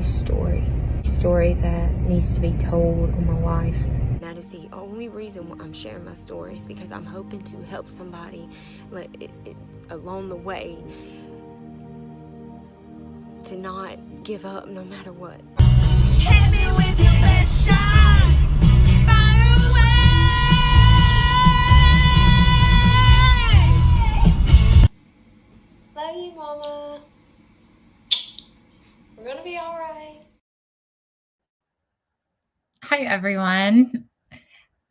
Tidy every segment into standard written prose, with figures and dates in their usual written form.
a story that needs to be told on my life. That is the only reason why I'm sharing my stories, because I'm hoping to help somebody along the way to not give up no matter what. Hit me with your best shot. Fire away. Love you, Mama. We're gonna be all right. Hi, everyone.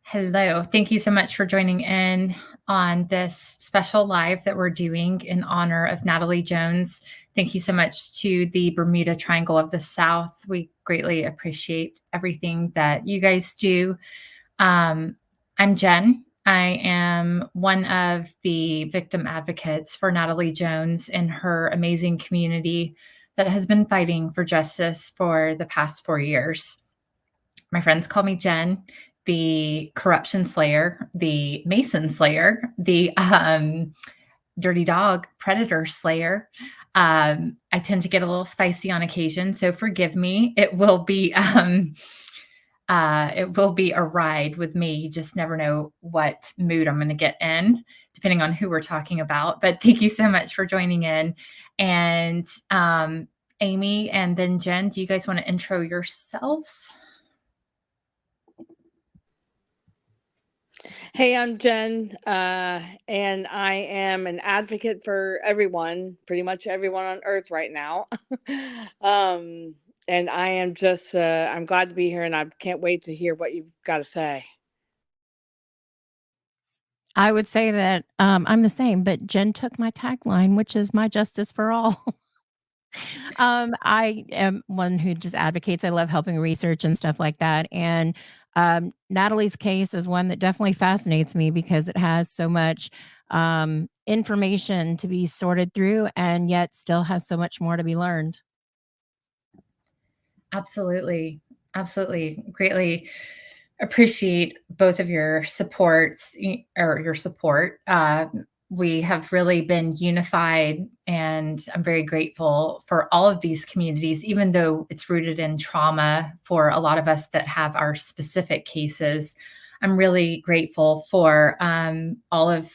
Hello. Thank you so much for joining in on this special live that we're doing in honor of Natalie Jones. Thank you so much to the Bermuda Triangle of the South. We greatly appreciate everything that you guys do. I'm Jen. I am one of the victim advocates for Natalie Jones and her amazing community that has been fighting for justice for the past 4 years. My friends call me Jen, the corruption slayer, the Mason slayer, the dirty dog predator slayer. I tend to get a little spicy on occasion, so forgive me. It will be a ride with me. You just never know what mood I'm going to get in, depending on who we're talking about. But thank you so much for joining in. And Amy and then Jen, do you guys want to intro yourselves? Hey, I'm Jen, and I am an advocate for everyone, pretty much everyone on Earth right now. And I am just, I'm glad to be here, and I can't wait to hear what you've got to say. I would say that I'm the same, but Jen took my tagline, which is my justice for all. I am one who just advocates. I love helping research and stuff like that. And Natalie's case is one that definitely fascinates me because it has so much information to be sorted through and yet still has so much more to be learned. Absolutely. Absolutely. Greatly appreciate both of your supports or your support. We have really been unified, and I'm very grateful for all of these communities, even though it's rooted in trauma for a lot of us that have our specific cases. I'm really grateful for all of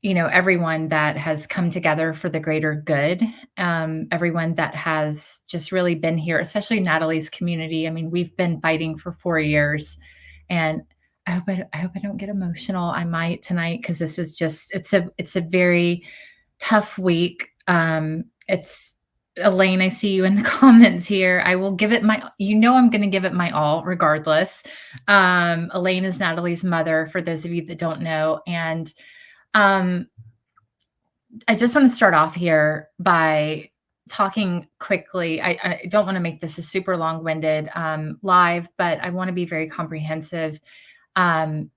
everyone that has come together for the greater good, everyone that has just really been here, especially Natalie's community. I mean, we've been fighting for 4 years, and I hope I don't get emotional. I might tonight, because this is just it's a very tough week. It's Elaine, I see you in the comments here. I will give it I'm going to give it my all regardless. Elaine is Natalie's mother, for those of you that don't know. And I just want to start off here by talking quickly. I don't want to make this a super long-winded live, but I want to be very comprehensive and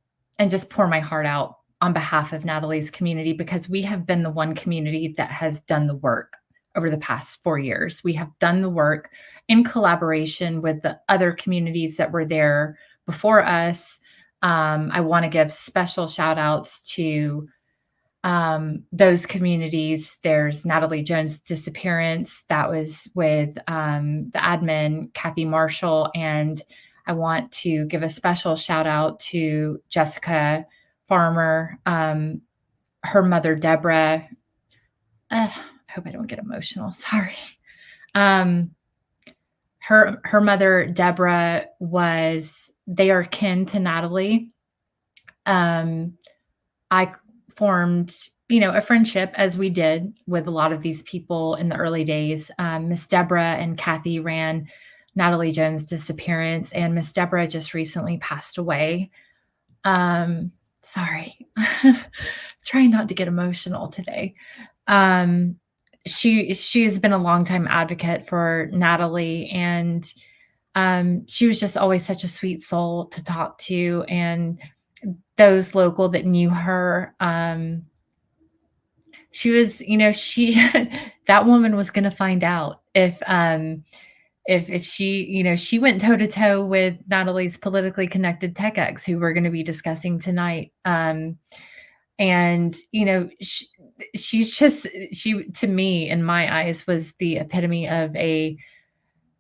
just pour my heart out on behalf of Natalie's community, because we have been the one community that has done the work over the past 4 years. We have done the work in collaboration with the other communities that were there before us. I want to give special shout outs to those communities. There's Natalie Jones' disappearance. That was with the admin, Kathy Marshall. And I want to give a special shout out to Jessica Farmer, her mother, Deborah. I hope I don't get emotional. Sorry. Her mother, Deborah, they are kin to Natalie. I formed, a friendship, as we did with a lot of these people in the early days. Miss Deborah and Kathy ran Natalie Jones' disappearance, and Miss Deborah just recently passed away. Sorry, trying not to get emotional today. She has been a longtime advocate for Natalie, and she was just always such a sweet soul to talk to, and those local that knew her, she was, that woman was going to find out if she, she went toe to toe with Natalie's politically connected tech ex, who we're going to be discussing tonight. And, she, to me, in my eyes, was the epitome of a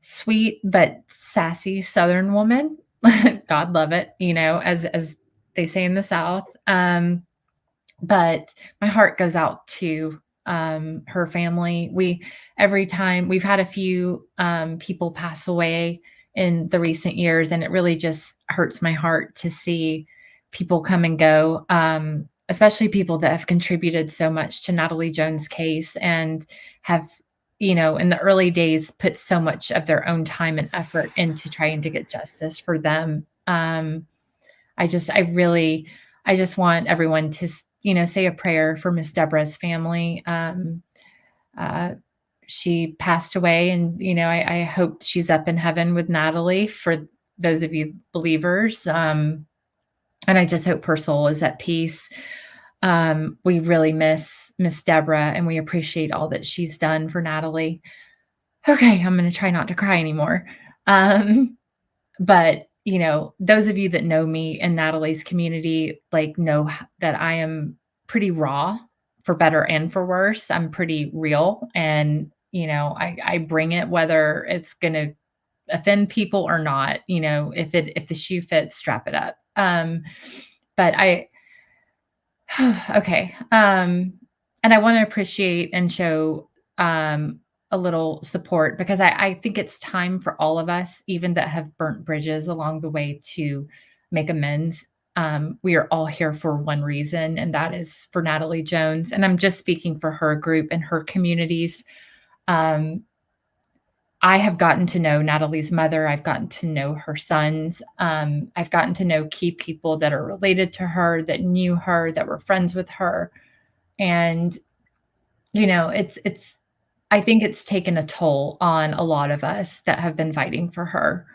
sweet but sassy Southern woman. God love it, as they say in the South. But my heart goes out to her family. Every time we've had a few people pass away in the recent years, and it really just hurts my heart to see people come and go, especially people that have contributed so much to Natalie Jones' case and have, in the early days, put so much of their own time and effort into trying to get justice for them. I just want everyone to, say a prayer for Miss Deborah's family. Uh, she passed away, and, I hope she's up in heaven with Natalie, for those of you believers. And I just hope her soul is at peace. We really miss Miss Deborah, and we appreciate all that she's done for Natalie. Okay, I'm going to try not to cry anymore. But, those of you that know me in Natalie's community, know that I am pretty raw, for better and for worse. I'm pretty real, and, I bring it whether it's going to offend people or not. If the shoe fits, strap it up. But okay. And I want to appreciate and show a little support, because I think it's time for all of us, even that have burnt bridges along the way, to make amends. We are all here for one reason, and that is for Natalie Jones. And I'm just speaking for her group and her communities. I have gotten to know Natalie's mother. I've gotten to know her sons. I've gotten to know key people that are related to her, that knew her, that were friends with her. And, I think it's taken a toll on a lot of us that have been fighting for her.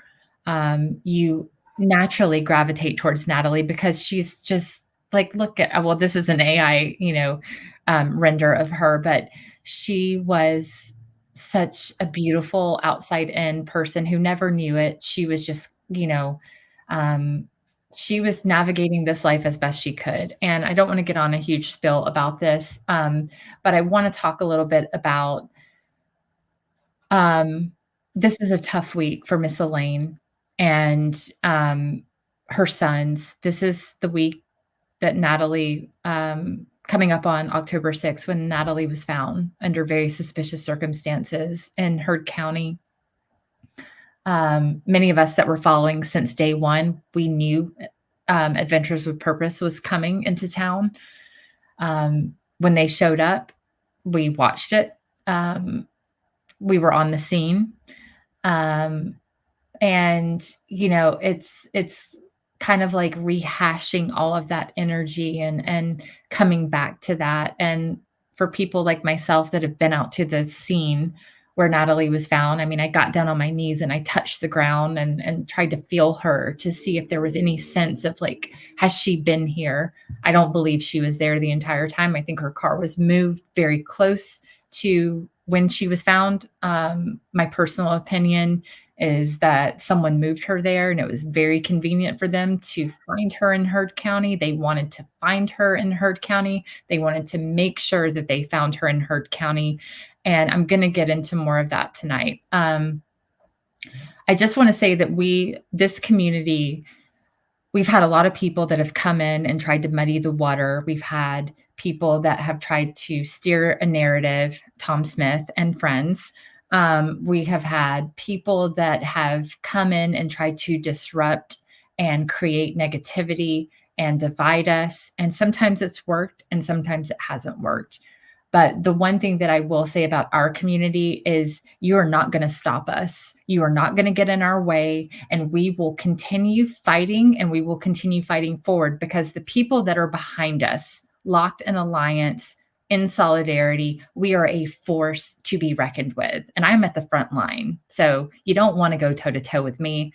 You naturally gravitate towards Natalie because she's just look at, well, this is an AI, render of her, but she was such a beautiful outside in person who never knew it. She was just, she was navigating this life as best she could. And I don't want to get on a huge spill about this, but I want to talk a little bit about, this is a tough week for Miss Elaine and her sons. This is the week that Natalie, coming up on October 6th, when Natalie was found under very suspicious circumstances in Heard County. Many of us that were following since day one, we knew Adventures with Purpose was coming into town. When they showed up, we watched it. We were on the scene. And, it's kind of like rehashing all of that energy and coming back to that. And for people like myself that have been out to the scene where Natalie was found, I mean, I got down on my knees and I touched the ground and tried to feel her, to see if there was any sense of has she been here? I don't believe she was there the entire time. I think her car was moved very close to when she was found. My personal opinion is that someone moved her there, and it was very convenient for them to find her in Heard County. They wanted to find her in Heard County. They wanted to make sure that they found her in Heard County. And I'm going to get into more of that tonight. I just want to say that this community, we've had a lot of people that have come in and tried to muddy the water. We've had people that have tried to steer a narrative, Tom Smith and friends. We have had people that have come in and tried to disrupt and create negativity and divide us. And sometimes it's worked and sometimes it hasn't worked. But the one thing that I will say about our community is you are not going to stop us. You are not going to get in our way, and we will continue fighting, and we will continue fighting forward, because the people that are behind us, locked in alliance, in solidarity, we are a force to be reckoned with. And I'm at the front line. So you don't want to go toe to toe with me.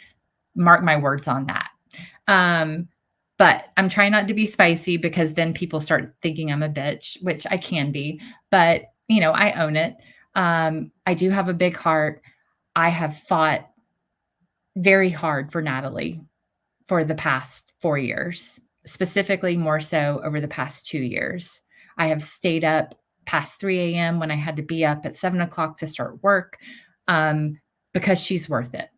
Mark my words on that. But I'm trying not to be spicy, because then people start thinking I'm a bitch, which I can be, but I own it. I do have a big heart. I have fought very hard for Natalie for the past 4 years, specifically more so over the past 2 years. I have stayed up past 3 a.m. when I had to be up at 7 o'clock to start work. because she's worth it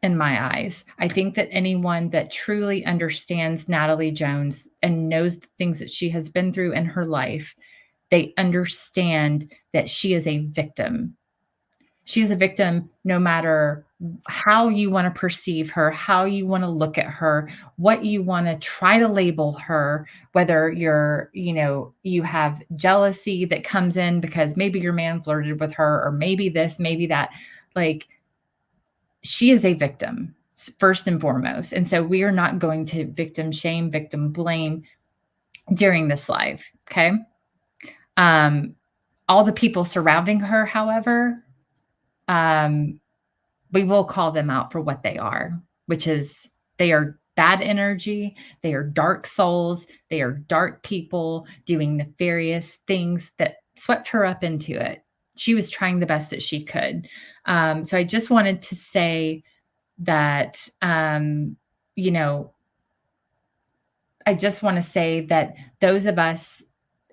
in my eyes. I think that anyone that truly understands Natalie Jones and knows the things that she has been through in her life, they understand that she is a victim. She is a victim no matter how you want to perceive her, how you want to look at her, what you want to try to label her, whether you have jealousy that comes in because maybe your man flirted with her, or maybe this, maybe that. Like, she is a victim first and foremost. And so we are not going to victim shame, victim blame during this life. Okay. All the people surrounding her, however, we will call them out for what they are, which is they are bad energy. They are dark souls. They are dark people doing nefarious things that swept her up into it. She was trying the best that she could. So I just wanted to say that, I just want to say that those of us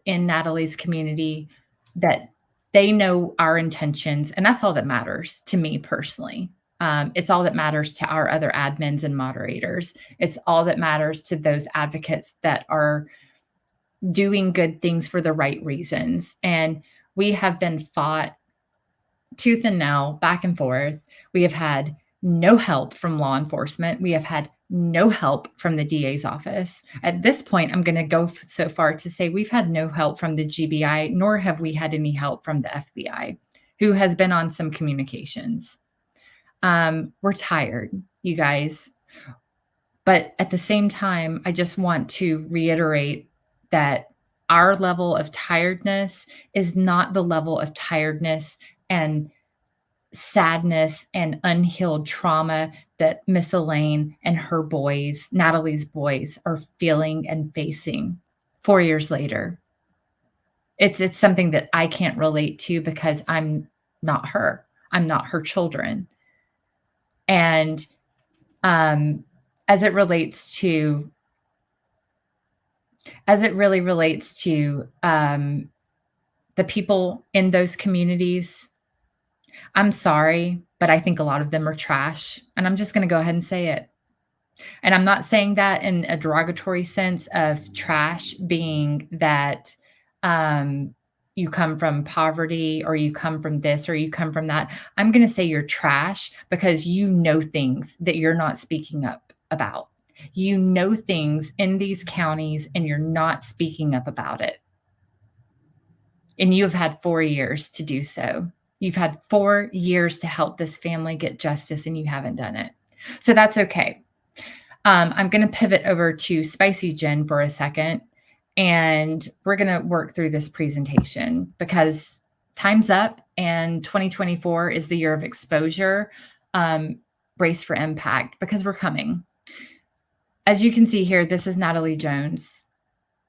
in Natalie's community, that they know our intentions, and that's all that matters to me personally. It's all that matters to our other admins and moderators. It's all that matters to those advocates that are doing good things for the right reasons. And we have been fought tooth and nail, back and forth. We have had no help from law enforcement. We have had no help from the DA's office. At this point, I'm going to go so far to say we've had no help from the GBI, nor have we had any help from the FBI, who has been on some communications. We're tired, you guys. But at the same time, I just want to reiterate that our level of tiredness is not the level of tiredness and sadness and unhealed trauma that Miss Elaine and her boys, Natalie's boys, are feeling and facing 4 years later. It's something that I can't relate to because I'm not her. I'm not her children. And as it really relates to the people in those communities, I'm sorry, but I think a lot of them are trash. And I'm just going to go ahead and say it. And I'm not saying that in a derogatory sense of trash being that you come from poverty, or you come from this, or you come from that. I'm going to say you're trash because you know things that you're not speaking up about. You know things in these counties and you're not speaking up about it. And you have had 4 years to do so. You've had 4 years to help this family get justice, and you haven't done it. So that's okay. I'm going to pivot over to Spicy Jen for a second, and we're going to work through this presentation because time's up and 2024 is the year of exposure. Brace for impact, because we're coming. As you can see here, this is Natalie Jones.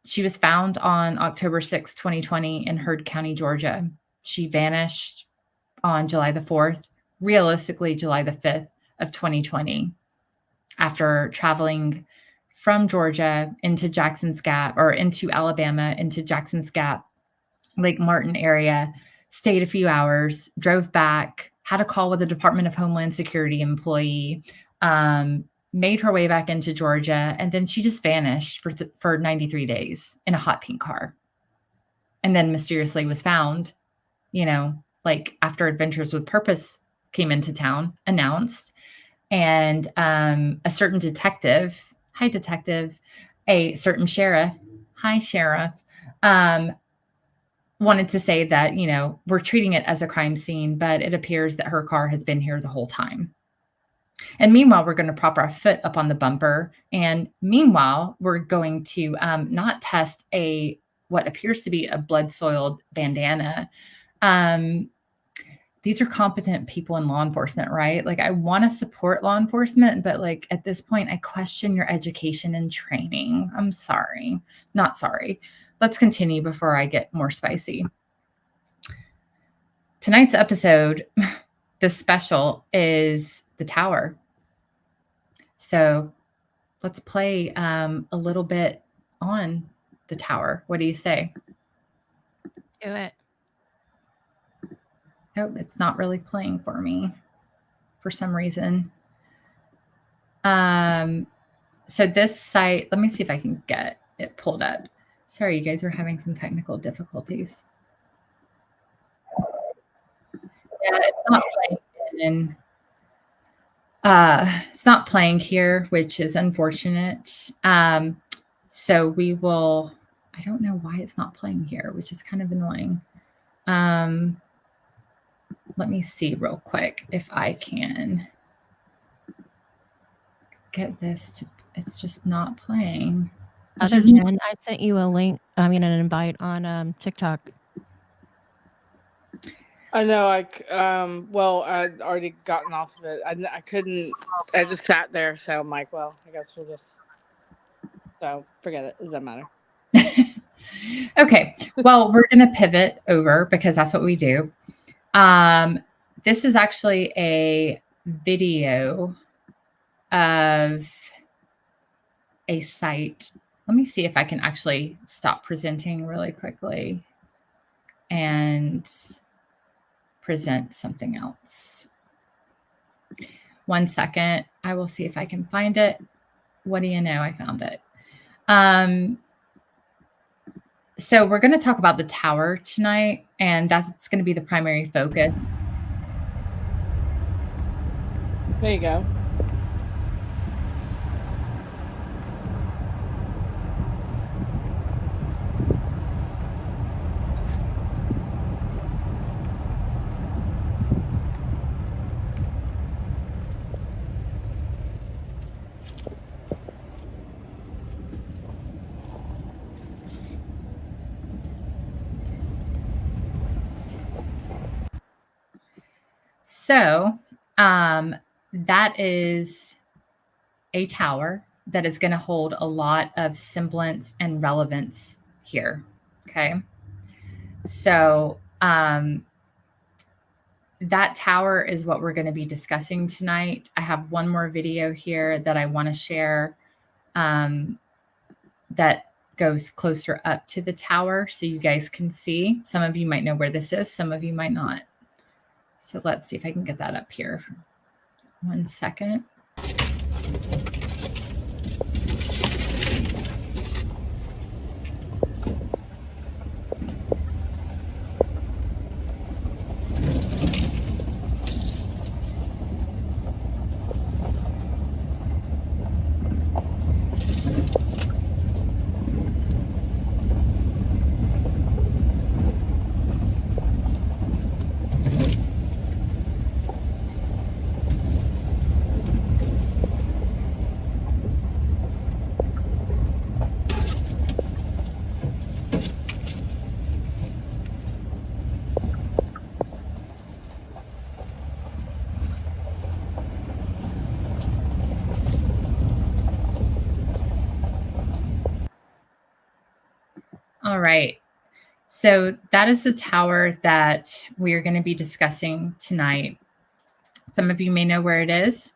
She was found on October 6, 2020 in Heard County, Georgia. She vanished on July the 4th, realistically July the 5th of 2020, after traveling from Georgia into Jackson's Gap, or into Alabama, into Jackson's Gap, Lake Martin area, stayed a few hours, drove back, had a call with a Department of Homeland Security employee, made her way back into Georgia, and then she just vanished for 93 days in a hot pink car. And then mysteriously was found, after Adventures with Purpose came into town, announced, and a certain detective, hi detective, a certain sheriff, hi sheriff, wanted to say that, we're treating it as a crime scene, but it appears that her car has been here the whole time. And meanwhile, we're going to prop our foot up on the bumper. And meanwhile, we're going to not test what appears to be a blood-soiled bandana. These are competent people in law enforcement, right? I want to support law enforcement, but at this point, I question your education and training. I'm sorry. Not sorry. Let's continue before I get more spicy. Tonight's episode, this special, is The Tower. So let's play a little bit on The Tower. What do you say? Do it. Oh, it's not really playing for for some reason. So this site, let me see if I can get it pulled up. Sorry, you guys are having some technical difficulties. Yeah, it's not playing here, which is unfortunate. So we will, I don't know why it's not playing here, which is kind of annoying. Let me see real quick if I can get this to, it's just not playing. Jen, I sent you a link, an invite on TikTok. I know. Well, I'd already gotten off of it. I couldn't. I just sat there. So I'm like, well, I guess we'll just. So forget it. It doesn't matter. Okay. Well, we're going to pivot over because that's what we do. This is actually a video of a site. Let me see if I can actually stop presenting really quickly and present something else. 1 second. I will see if I can find it. What do you know? I found it. So we're going to talk about the tower tonight, and that's going to be the primary focus. There you go. So that is a tower that is going to hold a lot of semblance and relevance here. Okay. So that tower is what we're going to be discussing tonight. I have one more video here that I want to share that goes closer up to the tower so you guys can see. Some of you might know where this is, some of you might not. So let's see if I can get that up here. 1 second. All right. So that is the tower that we are going to be discussing tonight. Some of you may know where it is.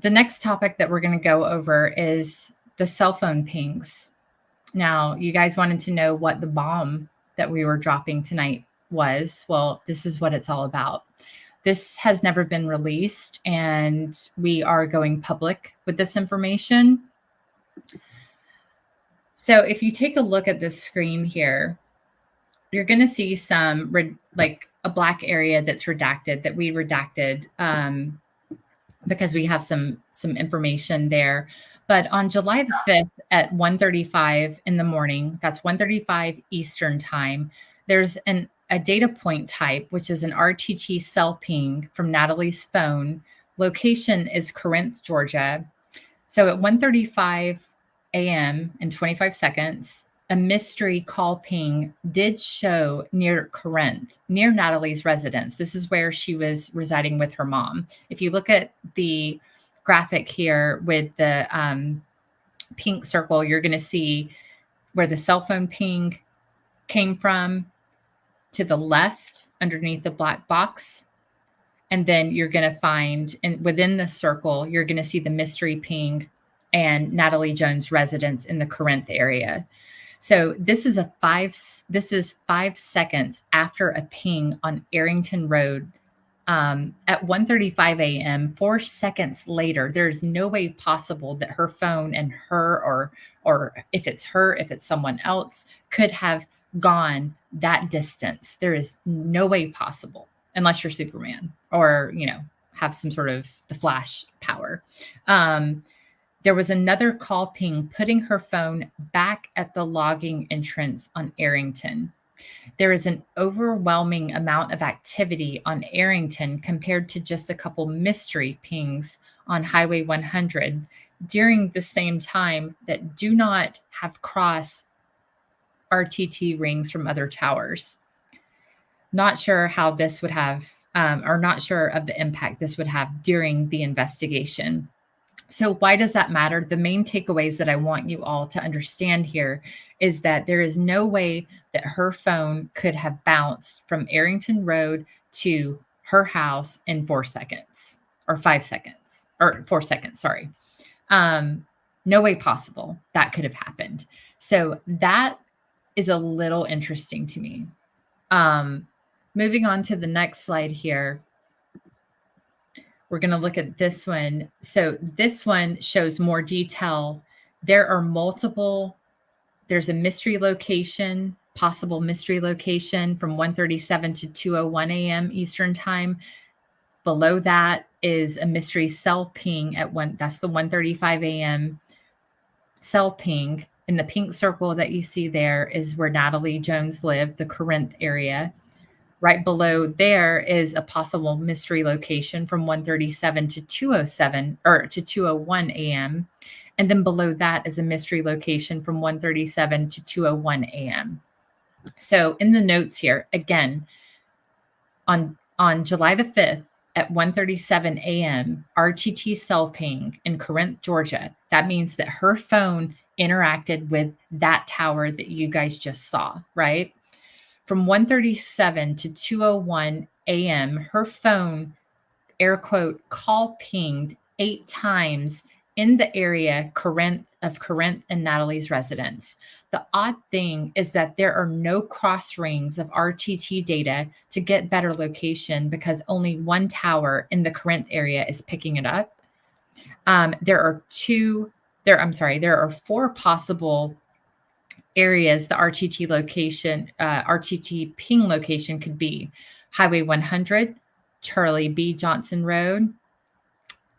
The next topic that we're going to go over is the cell phone pings. Now, you guys wanted to know what the bomb that we were dropping tonight was. Well, this is what it's all about. This has never been released, and we are going public with this information. So if you take a look at this screen here, you're going to see some like a black area that's redacted, that we redacted because we have some information there. But on July the 5th at 1:35 in the morning, that's 1:35 Eastern time, there's a data point type, which is an RTT cell ping from Natalie's phone. Location is Corinth, Georgia. So at 1:35 a.m. and 25 seconds, a mystery call ping did show near Corinth, near Natalie's residence. This is where she was residing with her mom. If you look at the graphic here with the pink circle, you're going to see where the cell phone ping came from to the left underneath the black box. And then you're going to find, and within the circle, you're going to see the mystery ping and Natalie Jones' residence in the Corinth area. So this is 5 seconds after a ping on Arrington Road At 1:35 a.m., 4 seconds later, there's no way possible that her phone and her, or if it's her, if it's someone else, could have gone that distance. There is no way possible unless you're Superman or, have some sort of the flash power. There was another call ping putting her phone back at the logging entrance on Arrington. There is an overwhelming amount of activity on Arrington compared to just a couple mystery pings on Highway 100 during the same time that do not have cross RTT rings from other towers. Not sure how this would have, or not sure of the impact this would have during the investigation. So why does that matter? The main takeaways that I want you all to understand here is that there is no way that her phone could have bounced from Arrington Road to her house in 4 seconds or 5 seconds or 4 seconds. Sorry. No way possible that could have happened. So that is a little interesting to me. Moving on to the next slide here. We're going to look at this one. So this one shows more detail. There are multiple, there's a mystery location, possible mystery location from 1:37 to 2:01 a.m. Eastern time. Below that is a mystery cell ping at that's the 1:35 a.m. cell ping. In the pink circle that you see there is where Natalie Jones lived, the Corinth area. Right below there is a possible mystery location from 1:37 to 2:07 or to 2:01 a.m. And then below that is a mystery location from 1:37 to 2:01 a.m. So in the notes here, again, on July the 5th at 1:37 a.m., RTT cell ping in Corinth, Georgia. That means that her phone interacted with that tower that you guys just saw, right? From 1:37 to 2:01 a.m., her phone, air quote, call pinged 8 times in the area of Corinth and Natalie's residence. The odd thing is that there are no cross rings of RTT data to get better location because only one tower in the Corinth area is picking it up. There are 4 possible areas the RTT ping location could be. Highway 100, Charlie B. Johnson Road,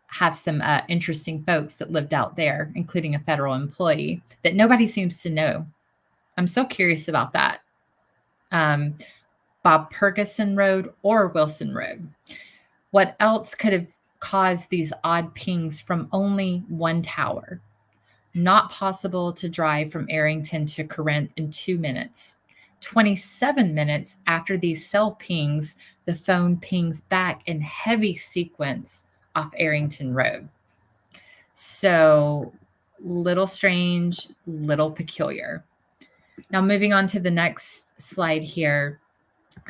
have some interesting folks that lived out there, including a federal employee that nobody seems to know. I'm so curious about that. Bob Ferguson Road or Wilson Road. What else could have caused these odd pings from only one tower? Not possible to drive from Arrington to Corinth in 2 minutes. 27 minutes after these cell pings, the phone pings back in heavy sequence off Arrington Road. So little strange, little peculiar. Now moving on to the next slide here.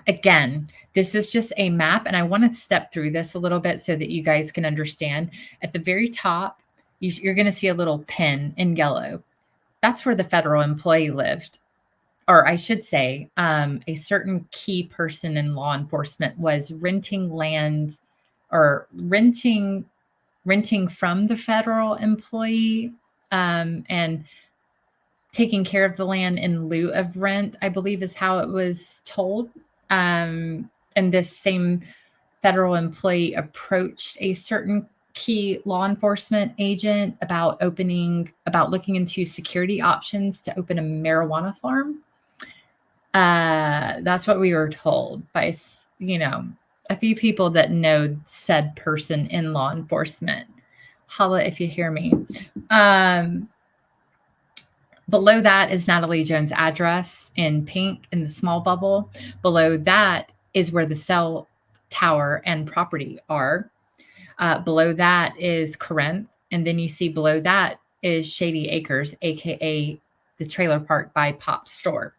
Again, this is just a map, and I want to step through this a little bit so that you guys can understand. At the very top, you're going to see a little pin in yellow. That's where the federal employee lived. Or I should say, a certain key person in law enforcement was renting land or renting from the federal employee and taking care of the land in lieu of rent, I believe is how it was told. And this same federal employee approached a certain key law enforcement agent about looking into security options to open a marijuana farm. That's what we were told by, a few people that know said person in law enforcement. Holla if you hear me. Below that is Natalie Jones' address in pink in the small bubble. Below that is where the cell tower and property are. Below that is Corinth. And then you see below that is Shady Acres, aka the trailer park by Pop Store.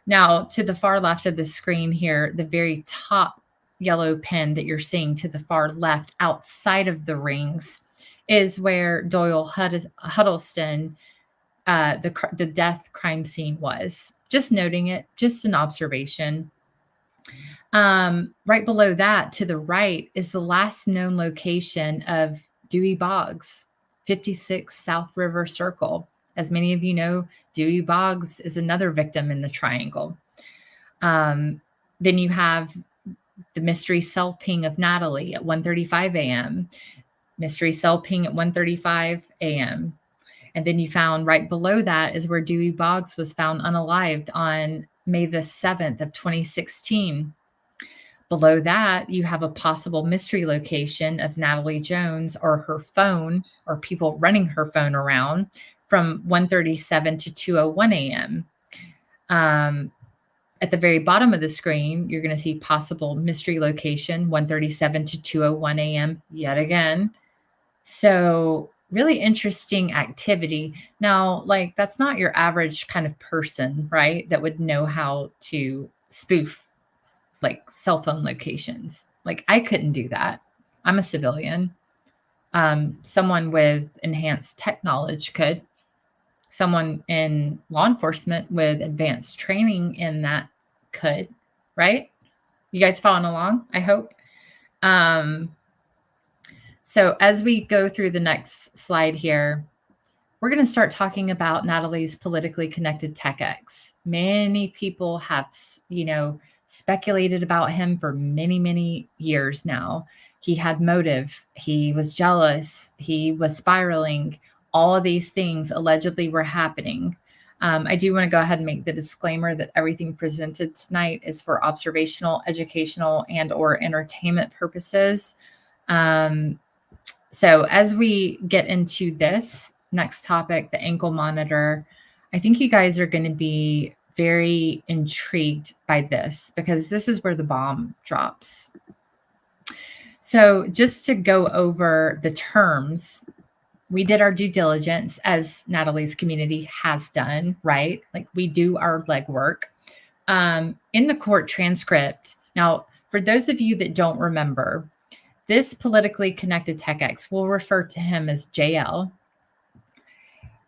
Now, to the far left of the screen here, the very top yellow pin that you're seeing to the far left outside of the rings is where Doyle Huddleston, the death crime scene was. Just noting it, just an observation. Right below that, to the right, is the last known location of Dewey Boggs, 56 South River Circle. As many of you know, Dewey Boggs is another victim in the triangle. Then you have the mystery cell ping of Natalie at 1:35 a.m., mystery cell ping at 1:35 a.m. And then you found right below that is where Dewey Boggs was found unalived on May the 7th of 2016. Below that, you have a possible mystery location of Natalie Jones or her phone or people running her phone around from 1:37 to 2:01 a.m. At the very bottom of the screen, you're going to see possible mystery location 1:37 to 2:01 a.m. yet again. So really interesting activity. Now, like that's not your average kind of person, right? That would know how to spoof like cell phone locations. Like I couldn't do that. I'm a civilian. Someone with enhanced tech knowledge could. Someone in law enforcement with advanced training in that could, right? You guys following along, I hope. So as we go through the next slide here, we're going to start talking about Natalie's politically connected tech ex. Many people have, speculated about him for many, many years now. He had motive. He was jealous. He was spiraling. All of these things allegedly were happening. I do want to go ahead and make the disclaimer that everything presented tonight is for observational, educational, and or entertainment purposes. So as we get into this next topic, the ankle monitor, I think you guys are going to be very intrigued by this because this is where the bomb drops. So just to go over the terms, we did our due diligence as Natalie's community has done, right? Like we do our legwork. In the court transcript, now for those of you that don't remember, this politically connected tech ex, we'll refer to him as JL.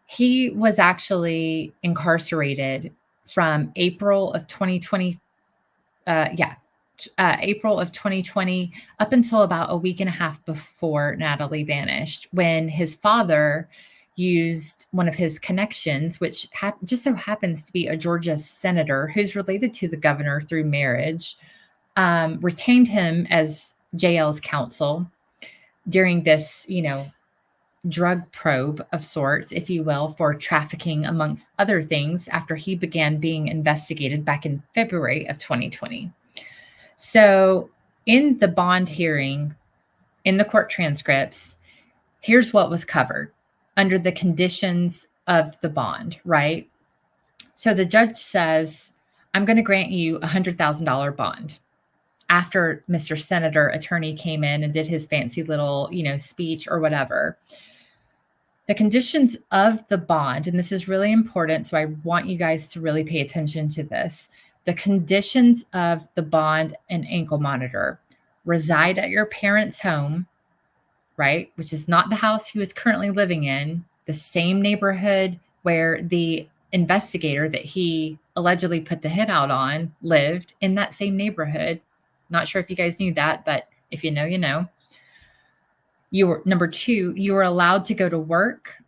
He was actually incarcerated from April of 2020. April of 2020 up until about a week and a half before Natalie vanished, when his father used one of his connections, which just so happens to be a Georgia senator who's related to the governor through marriage, retained him as JL's counsel during this, drug probe of sorts, if you will, for trafficking, amongst other things, after he began being investigated back in February of 2020. So in the bond hearing, in the court transcripts, here's what was covered under the conditions of the bond, right? So the judge says, I'm going to grant you a $100,000 bond. After Mr. Senator Attorney came in and did his fancy little, speech or whatever. The conditions of the bond, and this is really important, so I want you guys to really pay attention to this. The conditions of the bond and ankle monitor: reside at your parents' home, right? Which is not the house he was currently living in, the same neighborhood where the investigator that he allegedly put the hit out on lived, in that same neighborhood. Not sure if you guys knew that, but if you know, you know. Number 2, you are allowed to go to work,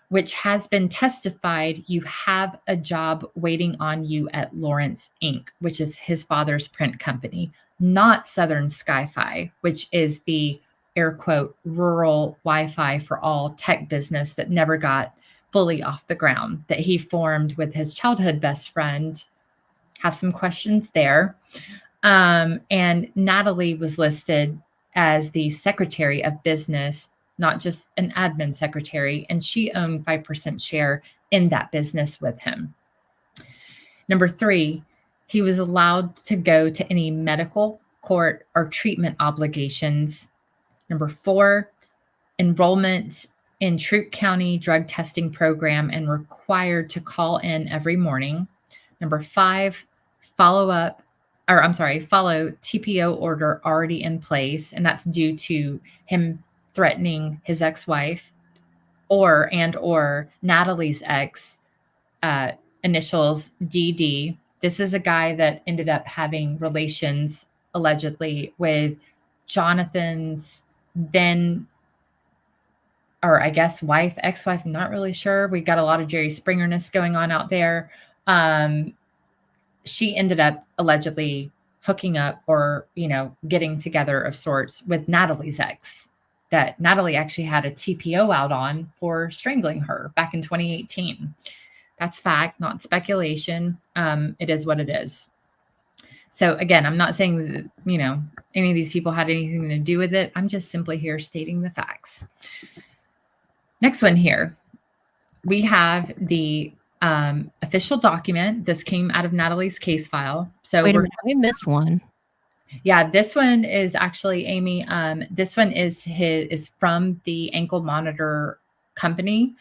which has been testified you have a job waiting on you at Lawrence Inc., which is his father's print company, not Southern Sky-Fi, which is the air quote rural Wi-Fi for all tech business that never got fully off the ground, that he formed with his childhood best friend. Have some questions there. And Natalie was listed as the secretary of business, not just an admin secretary, and she owned 5% share in that business with him. Number 3, he was allowed to go to any medical, court, or treatment obligations. Number 4, enrollment in Troup County drug testing program and required to call in every morning. Number 5, follow TPO order already in place, and that's due to him threatening his ex-wife or Natalie's ex, initials DD, This is a guy that ended up having relations allegedly with Jonathan's then, or I guess wife, ex-wife, I'm not really sure. We got a lot of Jerry Springerness going on out there. She ended up allegedly hooking up or, getting together of sorts with Natalie's ex, that Natalie actually had a TPO out on for strangling her back in 2018. That's fact, not speculation. It is what it is. So again, I'm not saying that, any of these people had anything to do with it. I'm just simply here stating the facts. Next one here. We have the official document. This came out of Natalie's case file. So Wait a minute, we missed one. Yeah, this one is actually, Amy. This one is from the ankle monitor company,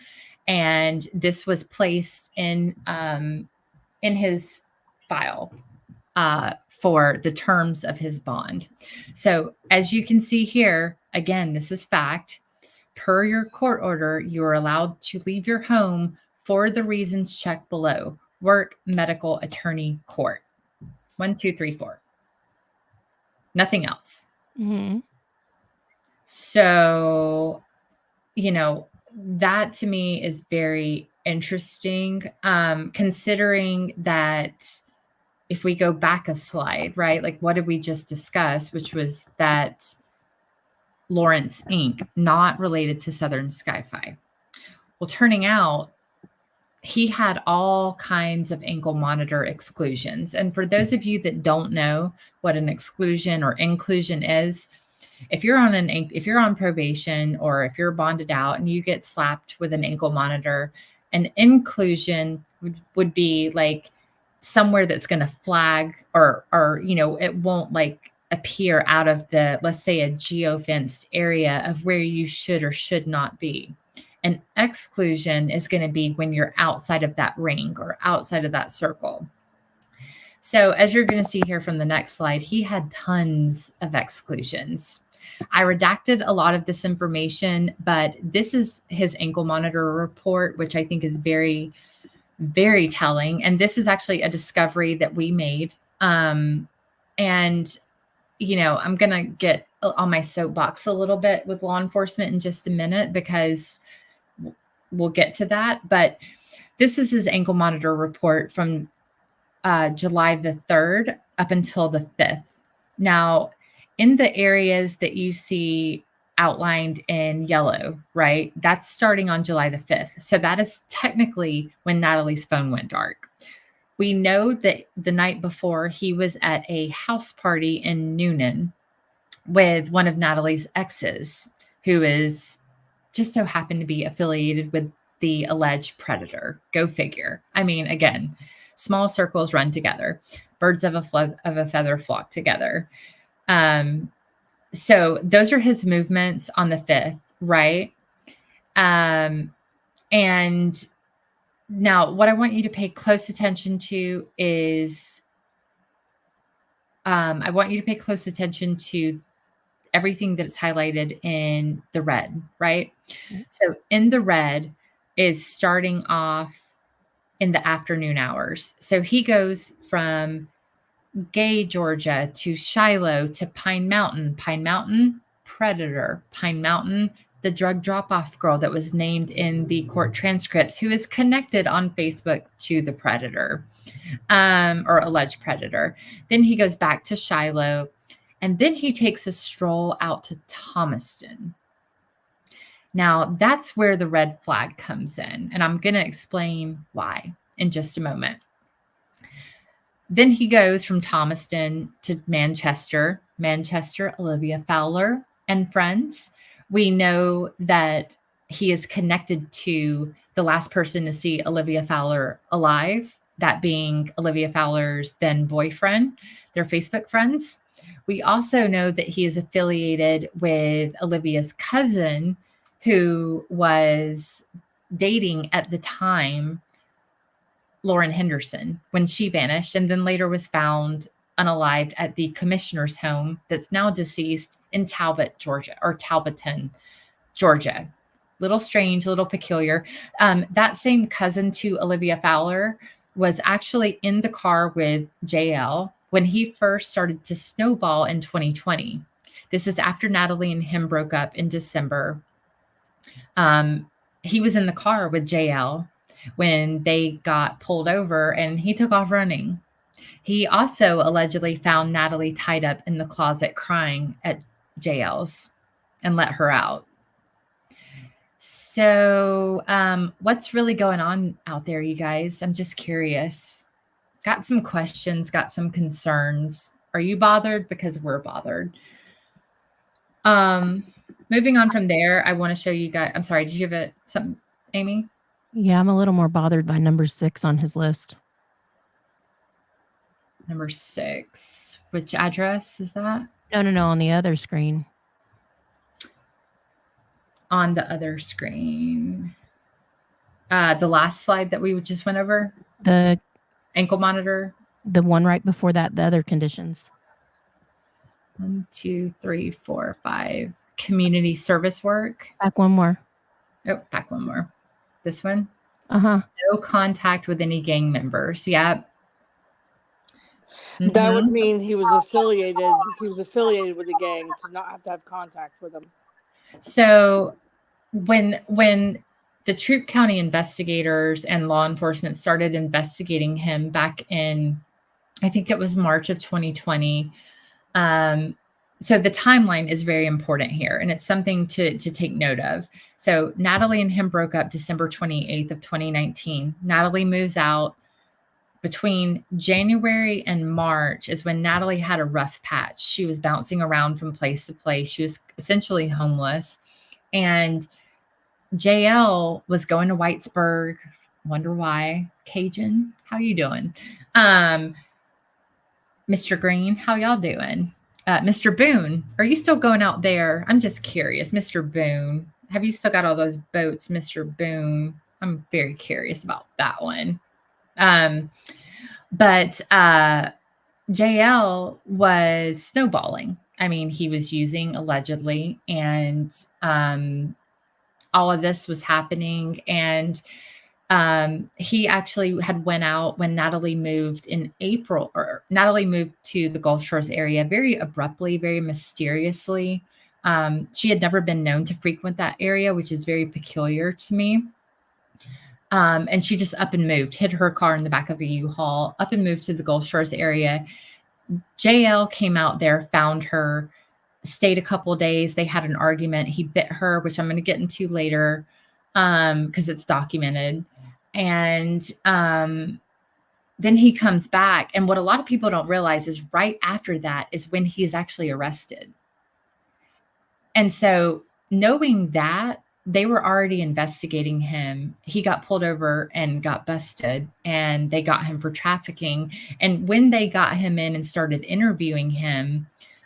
and this was placed in his file for the terms of his bond. So as you can see here, again, this is fact. Per your court order, you are allowed to leave your home for the reasons checked below. Work, medical, attorney, court. 1, 2, 3, 4. Nothing else. Mm-hmm. So, that to me is very interesting, considering that if we go back a slide, right? Like, what did we just discuss? Which was that Lawrence Inc., not related to Southern Sky-Fi. Well, turning out he had all kinds of ankle monitor exclusions. And for those of you that don't know what an exclusion or inclusion is, if you're on probation or if you're bonded out and you get slapped with an ankle monitor, an inclusion would be like somewhere that's going to flag or it won't like appear out of the, let's say, a geofenced area of where you should or should not be. An exclusion is going to be when you're outside of that ring or outside of that circle. So as you're going to see here from the next slide, he had tons of exclusions. I redacted a lot of this information, but this is his ankle monitor report, which I think is very, very telling. And this is actually a discovery that we made. And, I'm going to get on my soapbox a little bit with law enforcement in just a minute, because we'll get to that. But this is his ankle monitor report from July the 3rd up until the 5th. Now, in the areas that you see outlined in yellow, right? That's starting on July the 5th. So that is technically when Natalie's phone went dark. We know that the night before he was at a house party in Noonan with one of Natalie's exes, who is just so happened to be affiliated with the alleged predator. Go figure. I mean, again, small circles run together. Birds of a feather flock together. So those are his movements on the 5th, right? And now what I want you to pay close attention to is, I want you to pay close attention to everything that's highlighted in the red, right? Okay. So in the red is starting off in the afternoon hours. So he goes from Gay, Georgia to Shiloh to Pine Mountain, predator, Pine Mountain, the drug drop-off girl that was named in the court transcripts, who is connected on Facebook to the predator, or alleged predator. Then he goes back to Shiloh, and then he takes a stroll out to Thomaston. Now, that's where the red flag comes in, and I'm going to explain why in just a moment. Then he goes from Thomaston to Manchester, Olivia Fowler and friends. We know that he is connected to the last person to see Olivia Fowler alive, that being Olivia Fowler's then boyfriend. They're Facebook friends. We also know that he is affiliated with Olivia's cousin, who was dating at the time Lauren Henderson when she vanished, and then later was found unalived at the commissioner's home that's now deceased in Talbotton, Georgia. Little strange, little peculiar. That same cousin to Olivia Fowler was actually in the car with JL when he first started to snowball in 2020. This is after Natalie and him broke up in December. He was in the car with JL when they got pulled over and he took off running. He also allegedly found Natalie tied up in the closet crying at JL's and let her out. So, what's really going on out there, you guys? I'm just curious. Got some questions, got some concerns. Are you bothered? Because we're bothered. Moving on from there, I want to show you guys. I'm sorry, did you have something, Amy? Yeah, I'm a little more bothered by number 6 on his list. Number 6. Which address is that? No, on the other screen. On the other screen. The last slide that we just went over? The ankle monitor? The one right before that, the other conditions. 1, 2, 3, 4, 5. Community service work. Back one more. Oh, back one more. This one? Uh-huh. No contact with any gang members. Yeah. That would mean he was affiliated with the gang to not have to have contact with them. So when the Troup County investigators and law enforcement started investigating him back in, I think it was March of 2020. So the timeline is very important here, and it's something to take note of. So Natalie and him broke up December 28th of 2019. Natalie moves out. Between January and March is when Natalie had a rough patch. She was bouncing around from place to place. She was essentially homeless. And JL was going to Whitesburg. Wonder why. Cajun, how you doing? Mr. Green, how y'all doing? Mr. Boone, are you still going out there? I'm just curious. Mr. Boone, have you still got all those boats, Mr. Boone? I'm very curious about that one. But JL was snowballing. I mean, he was using allegedly, and all of this was happening. And he actually had went out when Natalie moved in April, or Natalie moved to the Gulf Shores area very abruptly, very mysteriously. She had never been known to frequent that area, which is very peculiar to me. And she just up and moved, hid her car in the back of a U-Haul, up and moved to the Gulf Shores area. JL came out there, found her, stayed a couple of days. They had an argument. He bit her, which I'm going to get into later because it's documented. And then he comes back. And what a lot of people don't realize is right after that is when he's actually arrested. And so knowing that, they were already investigating him. He got pulled over and got busted, and they got him for trafficking. And when they got him in and started interviewing him,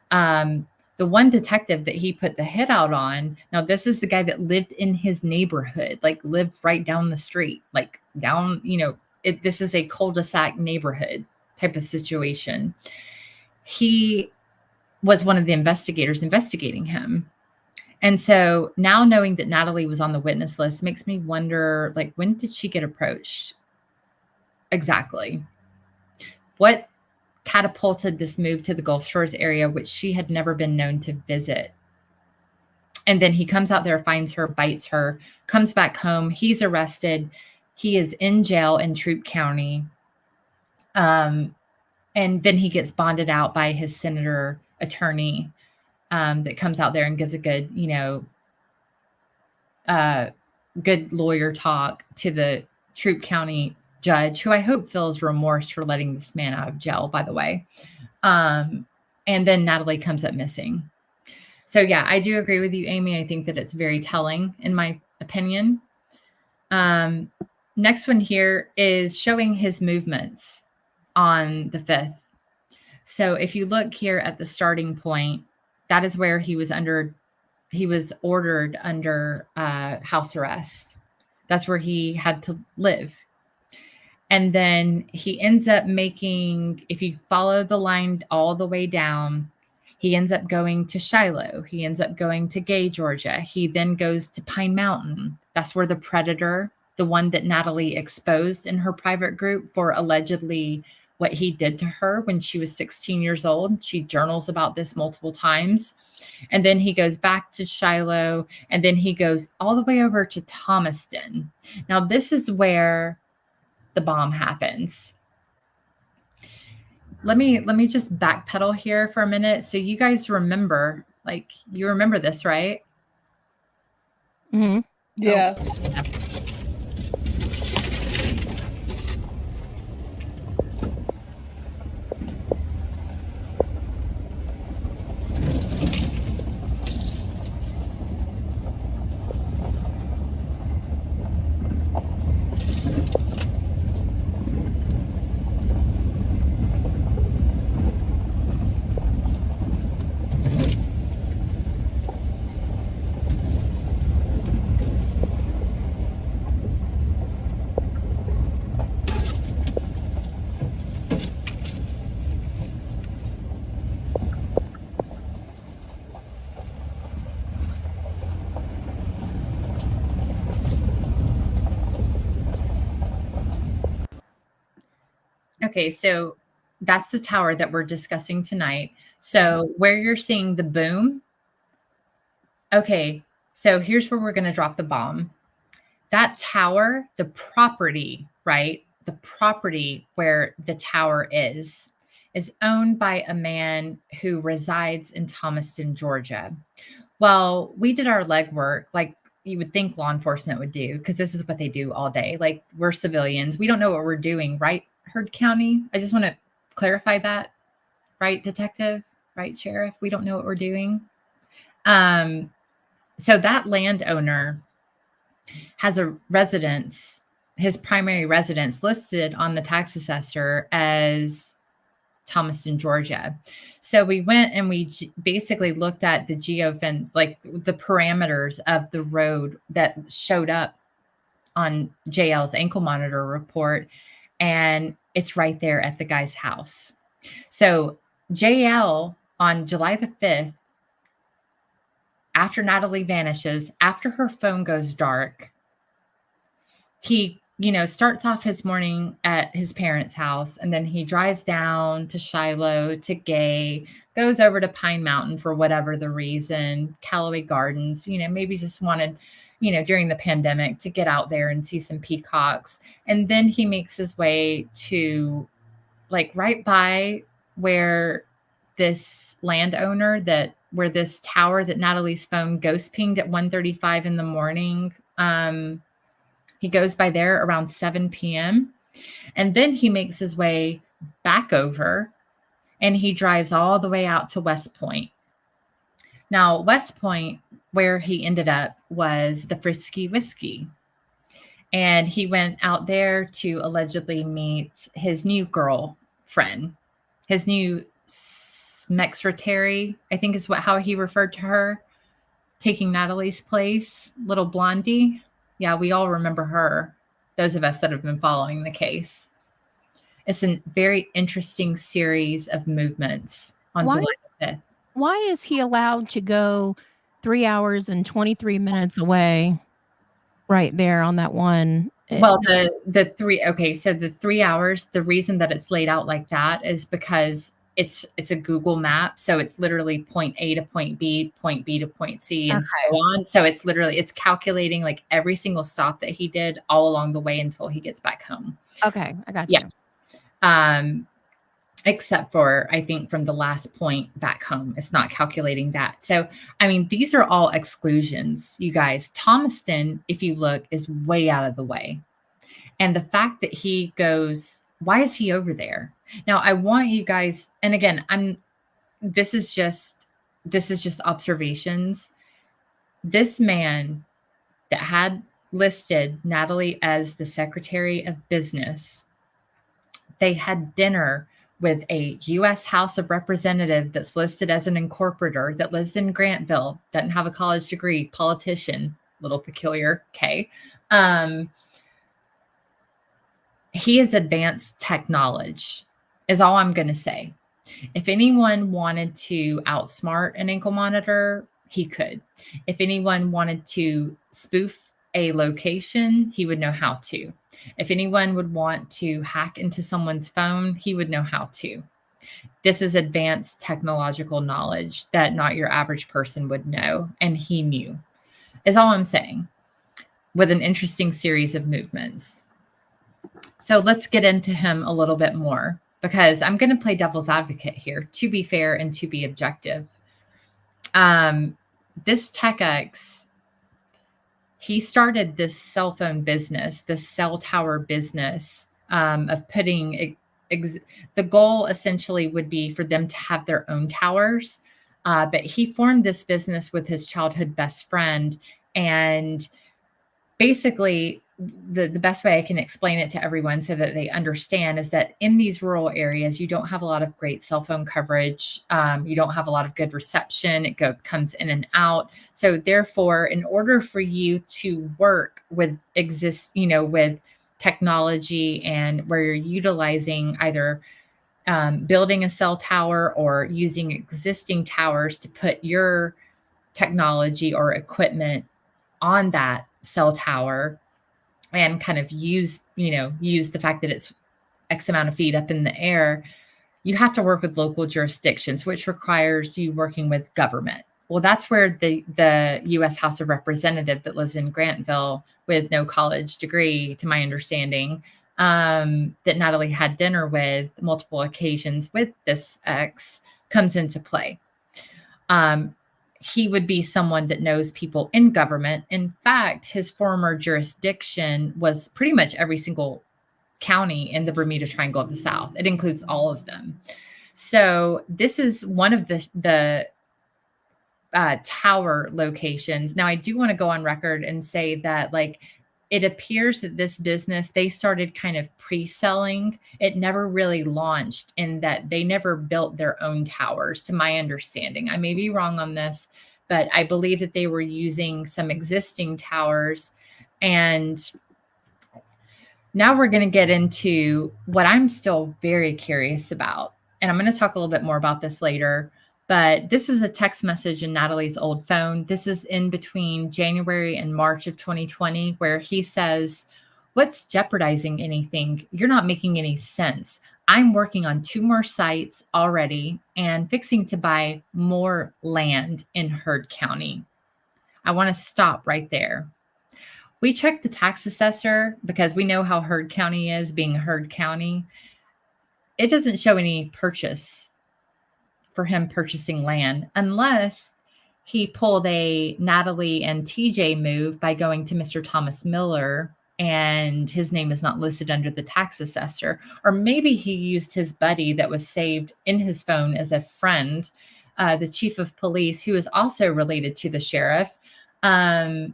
the one detective that he put the hit out on, now this is the guy that lived in his neighborhood, like lived right down the street, like down, this is a cul-de-sac neighborhood type of situation. He was one of the investigators investigating him. And so now knowing that Natalie was on the witness list makes me wonder, like, when did she get approached? Exactly. What catapulted this move to the Gulf Shores area, which she had never been known to visit? And then he comes out there, finds her, bites her, comes back home. He's arrested. He is in jail in Troup County. And then he gets bonded out by his senator attorney. That comes out there and gives a good, good lawyer talk to the Troup County judge, who I hope feels remorse for letting this man out of jail, by the way. And then Natalie comes up missing. So yeah, I do agree with you, Amy. I think that it's very telling, in my opinion. Next one here is showing his movements on the 5th. So if you look here at the starting point, that is where he was ordered under house arrest. That's where he had to live. And then he ends up making, if you follow the line all the way down, he ends up going to Shiloh. He ends up going to Gay, Georgia. He then goes to Pine Mountain. That's where the Predator the one that Natalie exposed in her private group for allegedly what he did to her when she was 16 years old. She journals about this multiple times. And then he goes back to Shiloh, and then he goes all the way over to Thomaston. Now, this is where the bomb happens. Let me just backpedal here for a minute. So you guys remember, like, you remember this, right? Mm-hmm. Yes. Okay, so that's the tower that we're discussing tonight. So where you're seeing the boom, okay, so here's where we're going to drop the bomb. That tower, the property, right? The property where the tower is owned by a man who resides in Thomaston, Georgia. Well, we did our legwork like you would think law enforcement would do, because this is what they do all day. Like, we're civilians. We don't know what we're doing, right, Heard County? I just want to clarify that. Right, detective? Right, sheriff? We don't know what we're doing. So that landowner has a residence, his primary residence listed on the tax assessor as Thomaston, Georgia. So we went and we basically looked at the geofence, like the parameters of the road that showed up on JL's ankle monitor report, and it's right there at the guy's house. So JL on July the 5th, after Natalie vanishes, after her phone goes dark, he, starts off his morning at his parents' house, and then he drives down to Shiloh, to Gay, goes over to Pine Mountain for whatever the reason, Callaway Gardens, maybe just wanted, during the pandemic to get out there and see some peacocks. And then he makes his way to, like, right by where this landowner where this tower that Natalie's phone ghost pinged at 1:35 in the morning, he goes by there around 7 p.m. And then he makes his way back over, and he drives all the way out to West Point. Now, West Point, where he ended up, was the Frisky Whiskey. And he went out there to allegedly meet his new girlfriend, his new secretary, I think is how he referred to her, taking Natalie's place, little blondie. Yeah, we all remember her, those of us that have been following the case. It's a very interesting series of movements on July the 5th. Why is he allowed to go 3 hours and 23 minutes away right there on that one? Well, the 3 hours, the reason that it's laid out like that is because it's a Google map. So it's literally point A to point B to point C, and so on. So it's calculating like every single stop that he did all along the way until he gets back home. Okay, I got you. Except for, I think, from the last point back home, it's not calculating that. So, I mean, these are all exclusions, you guys. Thomaston, if you look, is way out of the way. And the fact that he goes, why is he over there? Now, I want you guys, and again, this is just observations. This man that had listed Natalie as the Secretary of Business, they had dinner with a U.S. House of Representative that's listed as an incorporator that lives in Grantville, doesn't have a college degree, politician, little peculiar, okay. He is advanced tech knowledge, is all I'm going to say. If anyone wanted to outsmart an ankle monitor, he could. If anyone wanted to spoof a location, he would know how to. If anyone would want to hack into someone's phone, he would know how to. This is advanced technological knowledge that not your average person would know, and he knew, is all I'm saying, with an interesting series of movements. So let's get into him a little bit more, because I'm going to play devil's advocate here, to be fair and to be objective. This TechX, he started this cell phone business, this cell tower business, of putting the goal essentially would be for them to have their own towers. But he formed this business with his childhood best friend. And basically, the best way I can explain it to everyone so that they understand is that in these rural areas, you don't have a lot of great cell phone coverage. You don't have a lot of good reception. It comes in and out. So therefore, in order for you to work with with technology and where you're utilizing either building a cell tower or using existing towers to put your technology or equipment on that cell tower, and kind of use the fact that it's X amount of feet up in the air, you have to work with local jurisdictions, which requires you working with government. Well, that's where the U.S. House of Representative that lives in Grantville with no college degree, to my understanding, that Natalie had dinner with multiple occasions with this ex, comes into play. He would be someone that knows people in government. In fact, his former jurisdiction was pretty much every single county in the Bermuda Triangle of the South. It includes all of them. So this is one of the tower locations. Now, I do want to go on record and say that, it appears that this business, they started kind of pre-selling. It never really launched, in that they never built their own towers, to my understanding. I may be wrong on this, but I believe that they were using some existing towers. And now we're going to get into what I'm still very curious about. And I'm going to talk a little bit more about this later. But this is a text message in Natalie's old phone. This is in between January and March of 2020, where he says, "What's jeopardizing anything? You're not making any sense. I'm working on 2 more sites already and fixing to buy more land in Heard County." I want to stop right there. We checked the tax assessor because we know how Heard County is, being Heard County. It doesn't show any purchase for him purchasing land, unless he pulled a Natalie and TJ move by going to Mr. Thomas Miller, and his name is not listed under the tax assessor. Or maybe he used his buddy that was saved in his phone as a friend, the chief of police, who is also related to the sheriff, to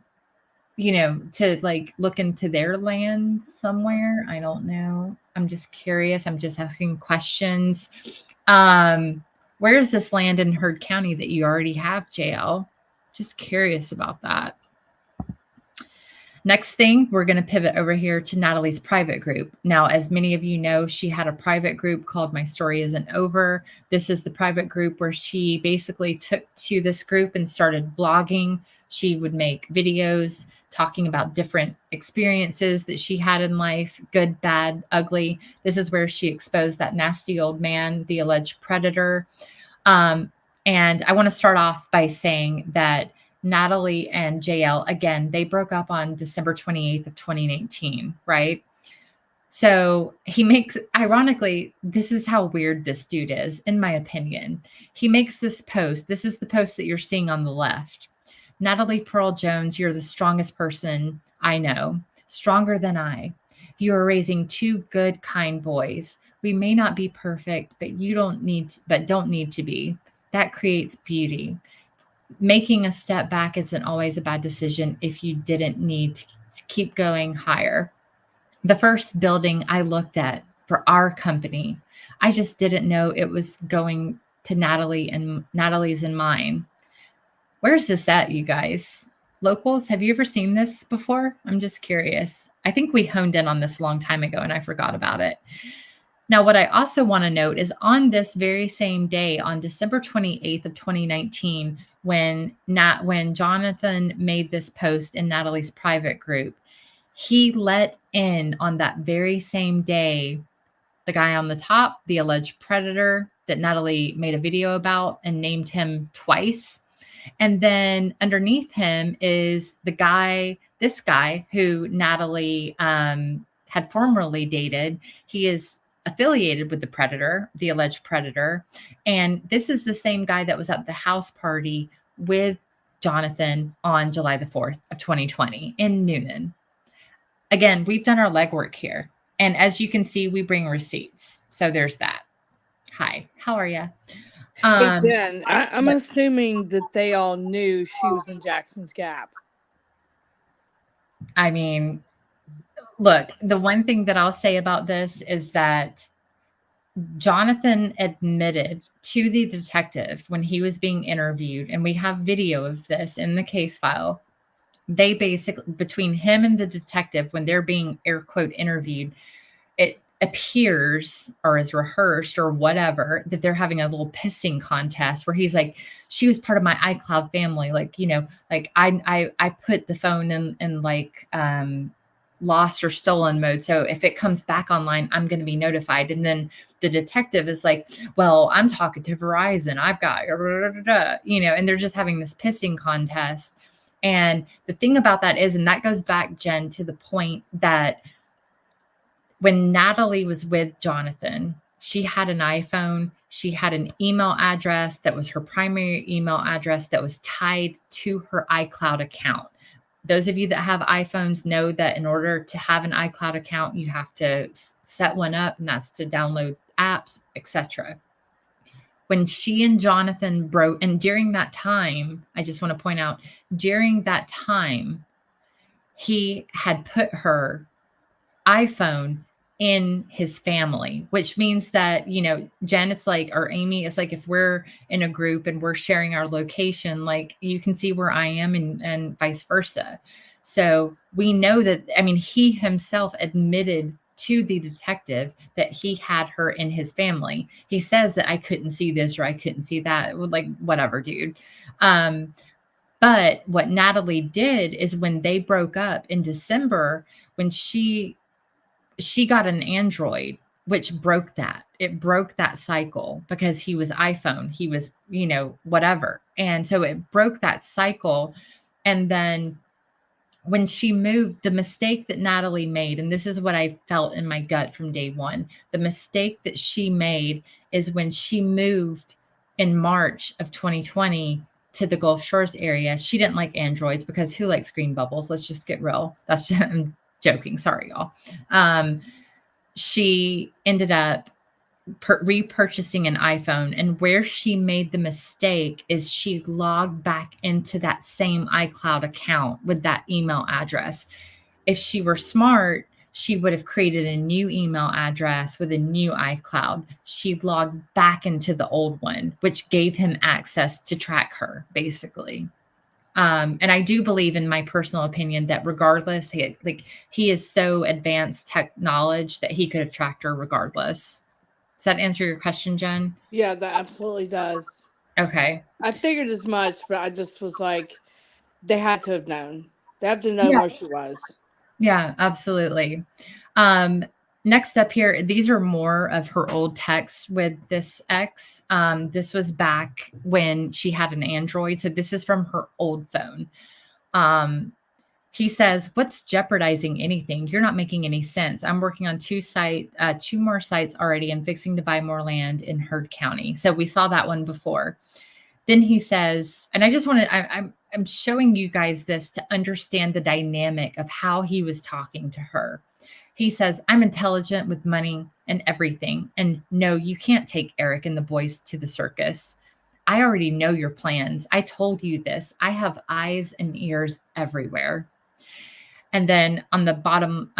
look into their land somewhere. I don't know. I'm just curious. I'm just asking questions. Where is this land in Heard County that you already have, JL? Just curious about that. Next thing, we're going to pivot over here to Natalie's private group. Now, as many of you know, she had a private group called My Story Isn't Over. This is the private group where she basically took to this group and started vlogging. She would make videos talking about different experiences that she had in life, good, bad, ugly. This is where she exposed that nasty old man, the alleged predator. And I want to start off by saying that Natalie and JL, again, they broke up on December 28th of 2019, right? So ironically, this is how weird this dude is, in my opinion. He makes this post. This is the post that you're seeing on the left. "Natalie Pearl Jones, you're the strongest person I know, stronger than I. You are raising 2 good, kind boys. We may not be perfect, but don't need to be. That creates beauty. Making a step back isn't always a bad decision if you didn't need to keep going higher. The first building I looked at for our company, I just didn't know it was going to Natalie and Natalie's and mine." Where's this at, you guys? Locals, have you ever seen this before? I'm just curious. I think we honed in on this a long time ago and I forgot about it. Now, what I also want to note is on this very same day, on December 28th of 2019, when Jonathan made this post in Natalie's private group, he let in on that very same day the guy on the top, the alleged predator that Natalie made a video about and named him twice. And then underneath him is this guy who Natalie had formerly dated. He is affiliated with the predator, the alleged predator. And this is the same guy that was at the house party with Jonathan on July the 4th of 2020 in Noonan. Again, we've done our legwork here. And as you can see, we bring receipts. So there's that. Hi, how are you? Hey, Jen, I'm assuming that they all knew she was in Jackson's Gap. I mean, look, the one thing that I'll say about this is that Jonathan admitted to the detective when he was being interviewed, and we have video of this in the case file. They basically, between him and the detective, when they're being air quote interviewed, it appears or is rehearsed or whatever that they're having a little pissing contest where he's like, she was part of my iCloud family. Like, you know, like I put the phone in like lost or stolen mode. So if it comes back online, I'm going to be notified. And then the detective is like, well, I'm talking to Verizon. I've got, you know, and they're just having this pissing contest. And the thing about that is, and that goes back, Jen, to the point that when Natalie was with Jonathan, she had an iPhone. She had an email address that was her primary email address that was tied to her iCloud account. Those of you that have iPhones know that in order to have an iCloud account, you have to set one up, and that's to download apps, etc. When she and Jonathan broke, and during that time, I just want to point out, during that time, he had put her iPhone in his family, which means that, you know, Jen, it's like, or Amy, it's like if we're in a group and we're sharing our location, like you can see where I am and vice versa. So we know that, I mean, he himself admitted to the detective that he had her in his family. He says that I couldn't see this or I couldn't see that. It was like, whatever, dude. But what Natalie did is when they broke up in December, when she got an Android, which broke that. It broke that cycle because he was iPhone. He was, you know, whatever. And so it broke that cycle. And then when she moved, the mistake that Natalie made, and this is what I felt in my gut from day one, the mistake that she made is when she moved in March of 2020 to the Gulf Shores area. She didn't like Androids because who likes green bubbles? Let's just get real. That's just, I'm joking. Sorry, y'all. She ended up repurchasing an iPhone, and where she made the mistake is she logged back into that same iCloud account with that email address. If she were smart, she would have created a new email address with a new iCloud. She logged back into the old one, which gave him access to track her, basically. And I do believe, in my personal opinion, that regardless, he is so advanced tech knowledge that he could have tracked her regardless. Does that answer your question, Jen? Yeah, that absolutely does. Okay. I figured as much, but I just was like, they had to have known. They have to know Yeah. where she was. Yeah, absolutely. Next up here, these are more of her old texts with this ex. This was back when she had an Android. So this is from her old phone. He says, "What's jeopardizing anything? You're not making any sense. I'm working on two more sites already and fixing to buy more land in Heard County." So we saw that one before. Then he says, and I just want to, I'm showing you guys this to understand the dynamic of how he was talking to her. He says, "I'm intelligent with money and everything. And no, you can't take Eric and the boys to the circus. I already know your plans. I told you this. I have eyes and ears everywhere." And then on the bottom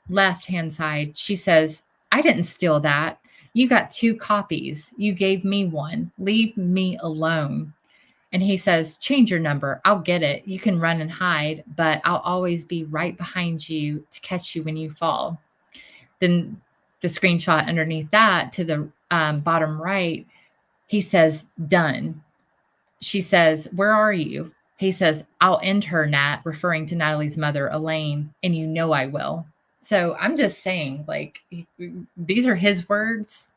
left-hand side, she says, "I didn't steal that. You got 2 copies. You gave me one. Leave me alone." And he says, "Change your number. I'll get it. You can run and hide, but I'll always be right behind you to catch you when you fall." Then the screenshot underneath that to the bottom right, he says, done. She says, where are you? He says, I'll end her, Nat, referring to Natalie's mother, Elaine, and you know I will. So I'm just saying, like, these are his words.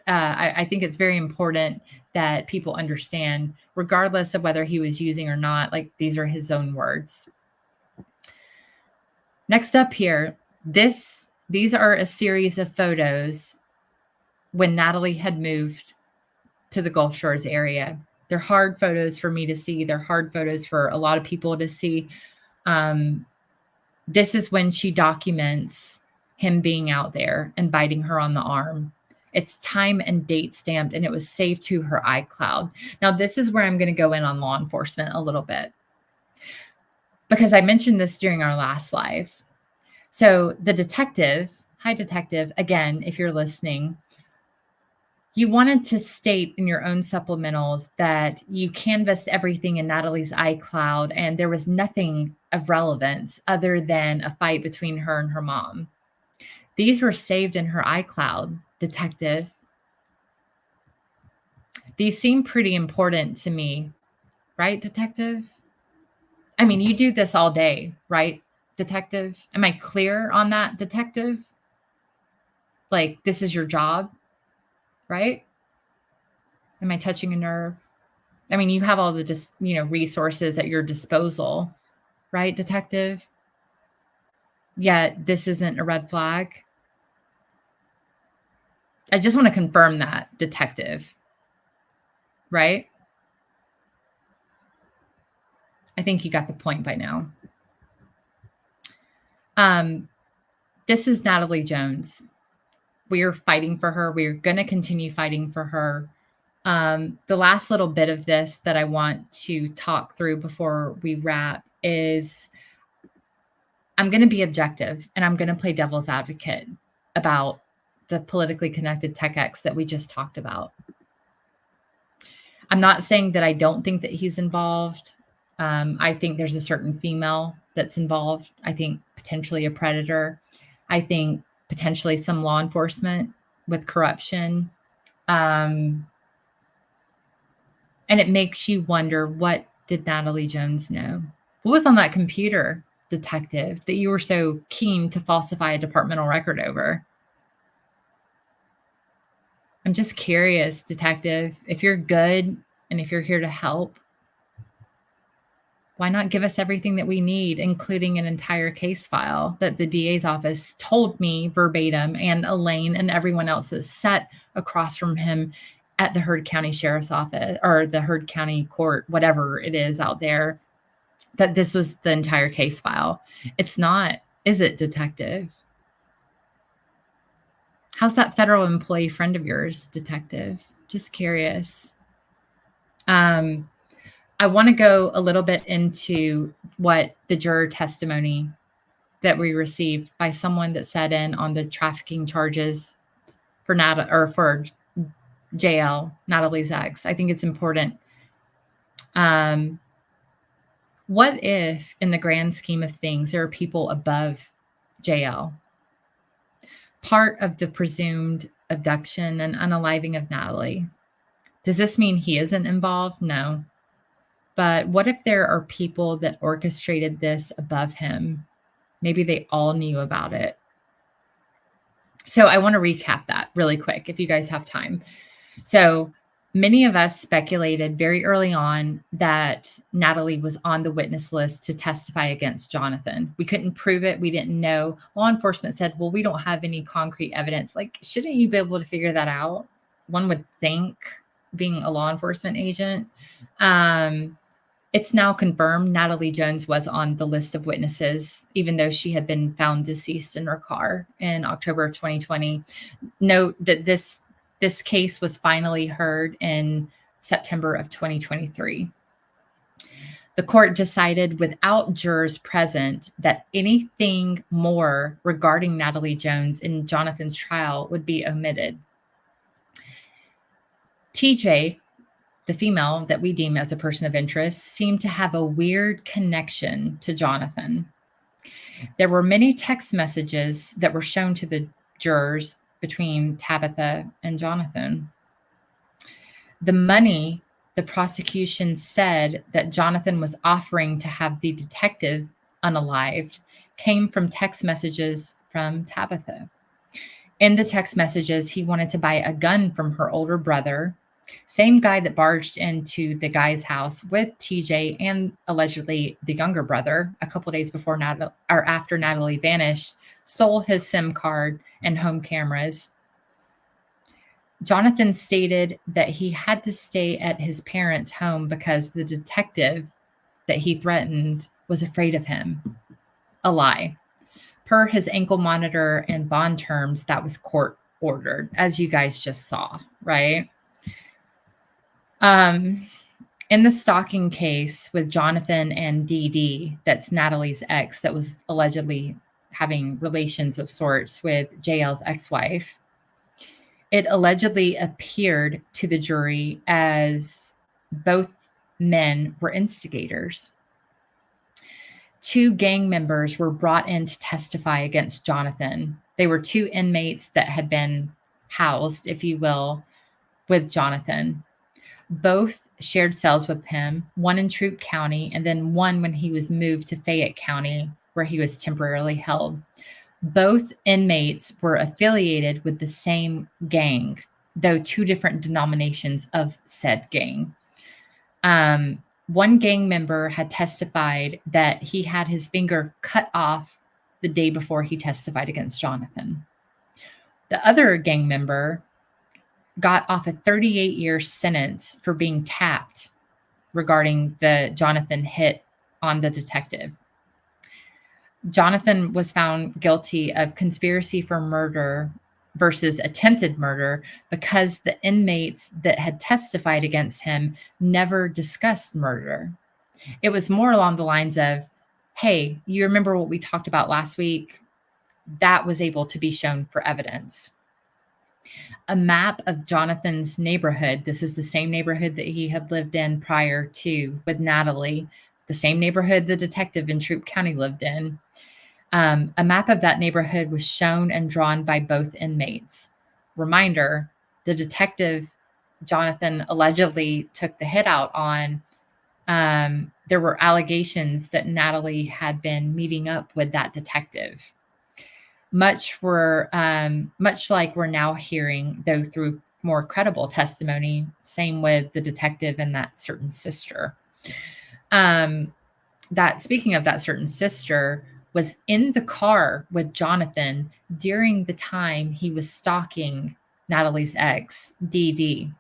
I think it's very important that people understand, regardless of whether he was using or not, like, these are his own words. Next up here, these are a series of photos when Natalie had moved to the Gulf Shores area. They're hard photos for me to see. They're hard photos for a lot of people to see. This is when she documents him being out there and biting her on the arm. It's time and date stamped, and it was saved to her iCloud. Now, this is where I'm going to go in on law enforcement a little bit, because I mentioned this during our last live. So the detective, hi detective, again, if you're listening, you wanted to state in your own supplementals that you canvassed everything in Natalie's iCloud and there was nothing of relevance other than a fight between her and her mom. These were saved in her iCloud, detective. These seem pretty important to me, right, detective? I mean, you do this all day, right, detective? Am I clear on that, detective? Like, this is your job, right? Am I touching a nerve? I mean, you have all the resources at your disposal, right, detective? Yet this isn't a red flag. I just want to confirm that, detective, right? I think you got the point by now. This is Natalie Jones. We are fighting for her. We are going to continue fighting for her. The last little bit of this that I want to talk through before we wrap is I'm going to be objective and I'm going to play devil's advocate about the politically connected TechX that we just talked about. I'm not saying that I don't think that he's involved. I think there's a certain female that's involved. I think potentially a predator. I think potentially some law enforcement with corruption. And it makes you wonder, what did Natalie Jones know? What was on that computer, detective, that you were so keen to falsify a departmental record over? I'm just curious, detective, if you're good and if you're here to help, why not give us everything that we need, including an entire case file that the DA's office told me verbatim, and Elaine and everyone else that sat across from him at the Heard County Sheriff's Office or the Heard County Court, whatever it is out there, that this was the entire case file. It's not, is it, detective? How's that federal employee friend of yours, detective? Just curious. I want to go a little bit into what the juror testimony that we received by someone that sat in on the trafficking charges for for JL, Natalie's ex. I think it's important. What if, in the grand scheme of things, there are people above JL? Part of the presumed abduction and unaliving of Natalie. Does this mean he isn't involved? No. But what if there are people that orchestrated this above him? Maybe they all knew about it. So I want to recap that really quick if you guys have time. So many of us speculated very early on that Natalie was on the witness list to testify against Jonathan. We couldn't prove it. We didn't know. Law enforcement said, well, we don't have any concrete evidence. Like, shouldn't you be able to figure that out? One would think, being a law enforcement agent. It's now confirmed Natalie Jones was on the list of witnesses, even though she had been found deceased in her car in October of 2020. Note that this case was finally heard in September of 2023. The court decided without jurors present that anything more regarding Natalie Jones in Jonathan's trial would be omitted. TJ, the female that we deem as a person of interest, seemed to have a weird connection to Jonathan. There were many text messages that were shown to the jurors between Tabitha and Jonathan. The money, the prosecution said that Jonathan was offering to have the detective unalived, came from text messages from Tabitha. In the text messages, he wanted to buy a gun from her older brother, same guy that barged into the guy's house with TJ and allegedly the younger brother a couple days before or after Natalie vanished, stole his SIM card and home cameras. Jonathan stated that he had to stay at his parents' home because the detective that he threatened was afraid of him. A lie. Per his ankle monitor and bond terms, that was court ordered, as you guys just saw, right? In the stalking case with Jonathan and Dee Dee, that's Natalie's ex that was allegedly having relations of sorts with JL's ex-wife, it allegedly appeared to the jury as both men were instigators. 2 gang members were brought in to testify against Jonathan. They were 2 inmates that had been housed, if you will, with Jonathan. Both shared cells with him, one in Troup County and then one when he was moved to Fayette County, where he was temporarily held. Both inmates were affiliated with the same gang, though 2 different denominations of said gang. One gang member had testified that he had his finger cut off the day before he testified against Jonathan. The other gang member got off a 38-year sentence for being tapped regarding the Jonathan hit on the detective. Jonathan was found guilty of conspiracy for murder versus attempted murder because the inmates that had testified against him never discussed murder. It was more along the lines of, hey, you remember what we talked about last week? That was able to be shown for evidence. A map of Jonathan's neighborhood. This is the same neighborhood that he had lived in prior to with Natalie, the same neighborhood the detective in Troup County lived in. A map of that neighborhood was shown and drawn by both inmates. Reminder, the detective Jonathan allegedly took the hit out on. There were allegations that Natalie had been meeting up with that detective. Much like we're now hearing, though, through more credible testimony, same with the detective and that certain sister. That speaking of that certain sister, was in the car with Jonathan during the time he was stalking Natalie's ex, Dee Dee.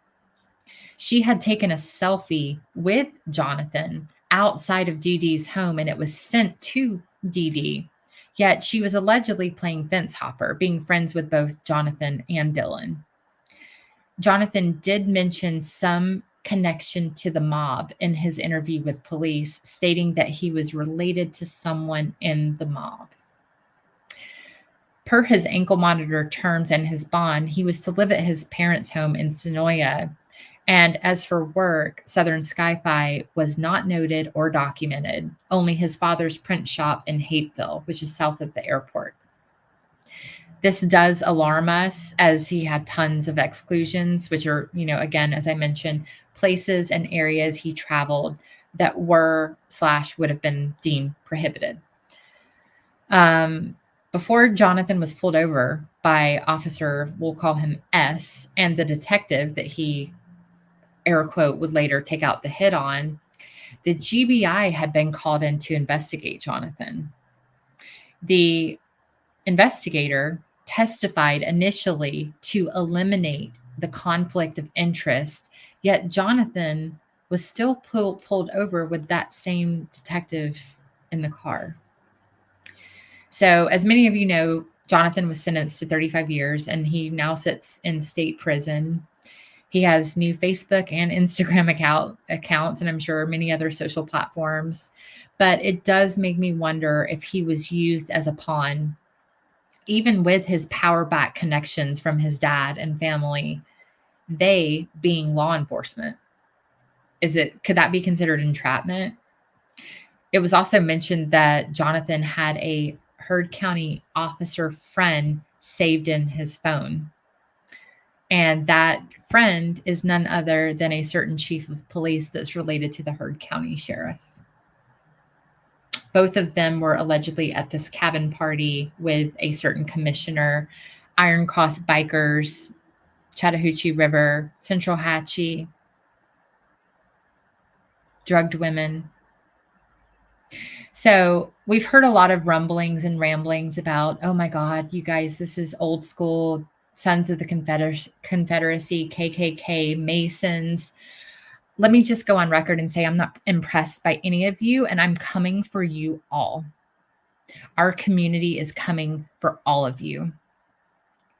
She had taken a selfie with Jonathan outside of Dee Dee's home, and it was sent to Dee Dee. Yet she was allegedly playing fence hopper, being friends with both Jonathan and Dylan. Jonathan did mention some connection to the mob in his interview with police, stating that he was related to someone in the mob. Per his ankle monitor terms and his bond, he was to live at his parents' home in Sonoya. And as for work, Southern Sci-Fi was not noted or documented, only his father's print shop in Hateville, which is south of the airport. This does alarm us as he had tons of exclusions, which are, again, as I mentioned, places and areas he traveled that were / would have been deemed prohibited. Before Jonathan was pulled over by officer, we'll call him S, and the detective that he, air quote, would later take out the hit on, the GBI had been called in to investigate Jonathan. The investigator testified initially to eliminate the conflict of interest, yet Jonathan was still pulled over with that same detective in the car. So, as many of you know, Jonathan was sentenced to 35 years, and he now sits in state prison. He has new Facebook and Instagram accounts, and I'm sure many other social platforms. But it does make me wonder if he was used as a pawn, even with his power back connections from his dad and family, they being law enforcement. Could that be considered entrapment? It was also mentioned that Jonathan had a Heard County officer friend saved in his phone And that friend is none other than a certain chief of police that's related to the Heard County sheriff. Both of them were allegedly at this cabin party with a certain commissioner, Iron Cross bikers, Chattahoochee River, Central Hatchie, drugged women. So we've heard a lot of rumblings and ramblings about, oh my God, you guys, this is old school Sons of the Confederacy, KKK, Masons. Let me just go on record and say I'm not impressed by any of you, and I'm coming for you all. Our community is coming for all of you.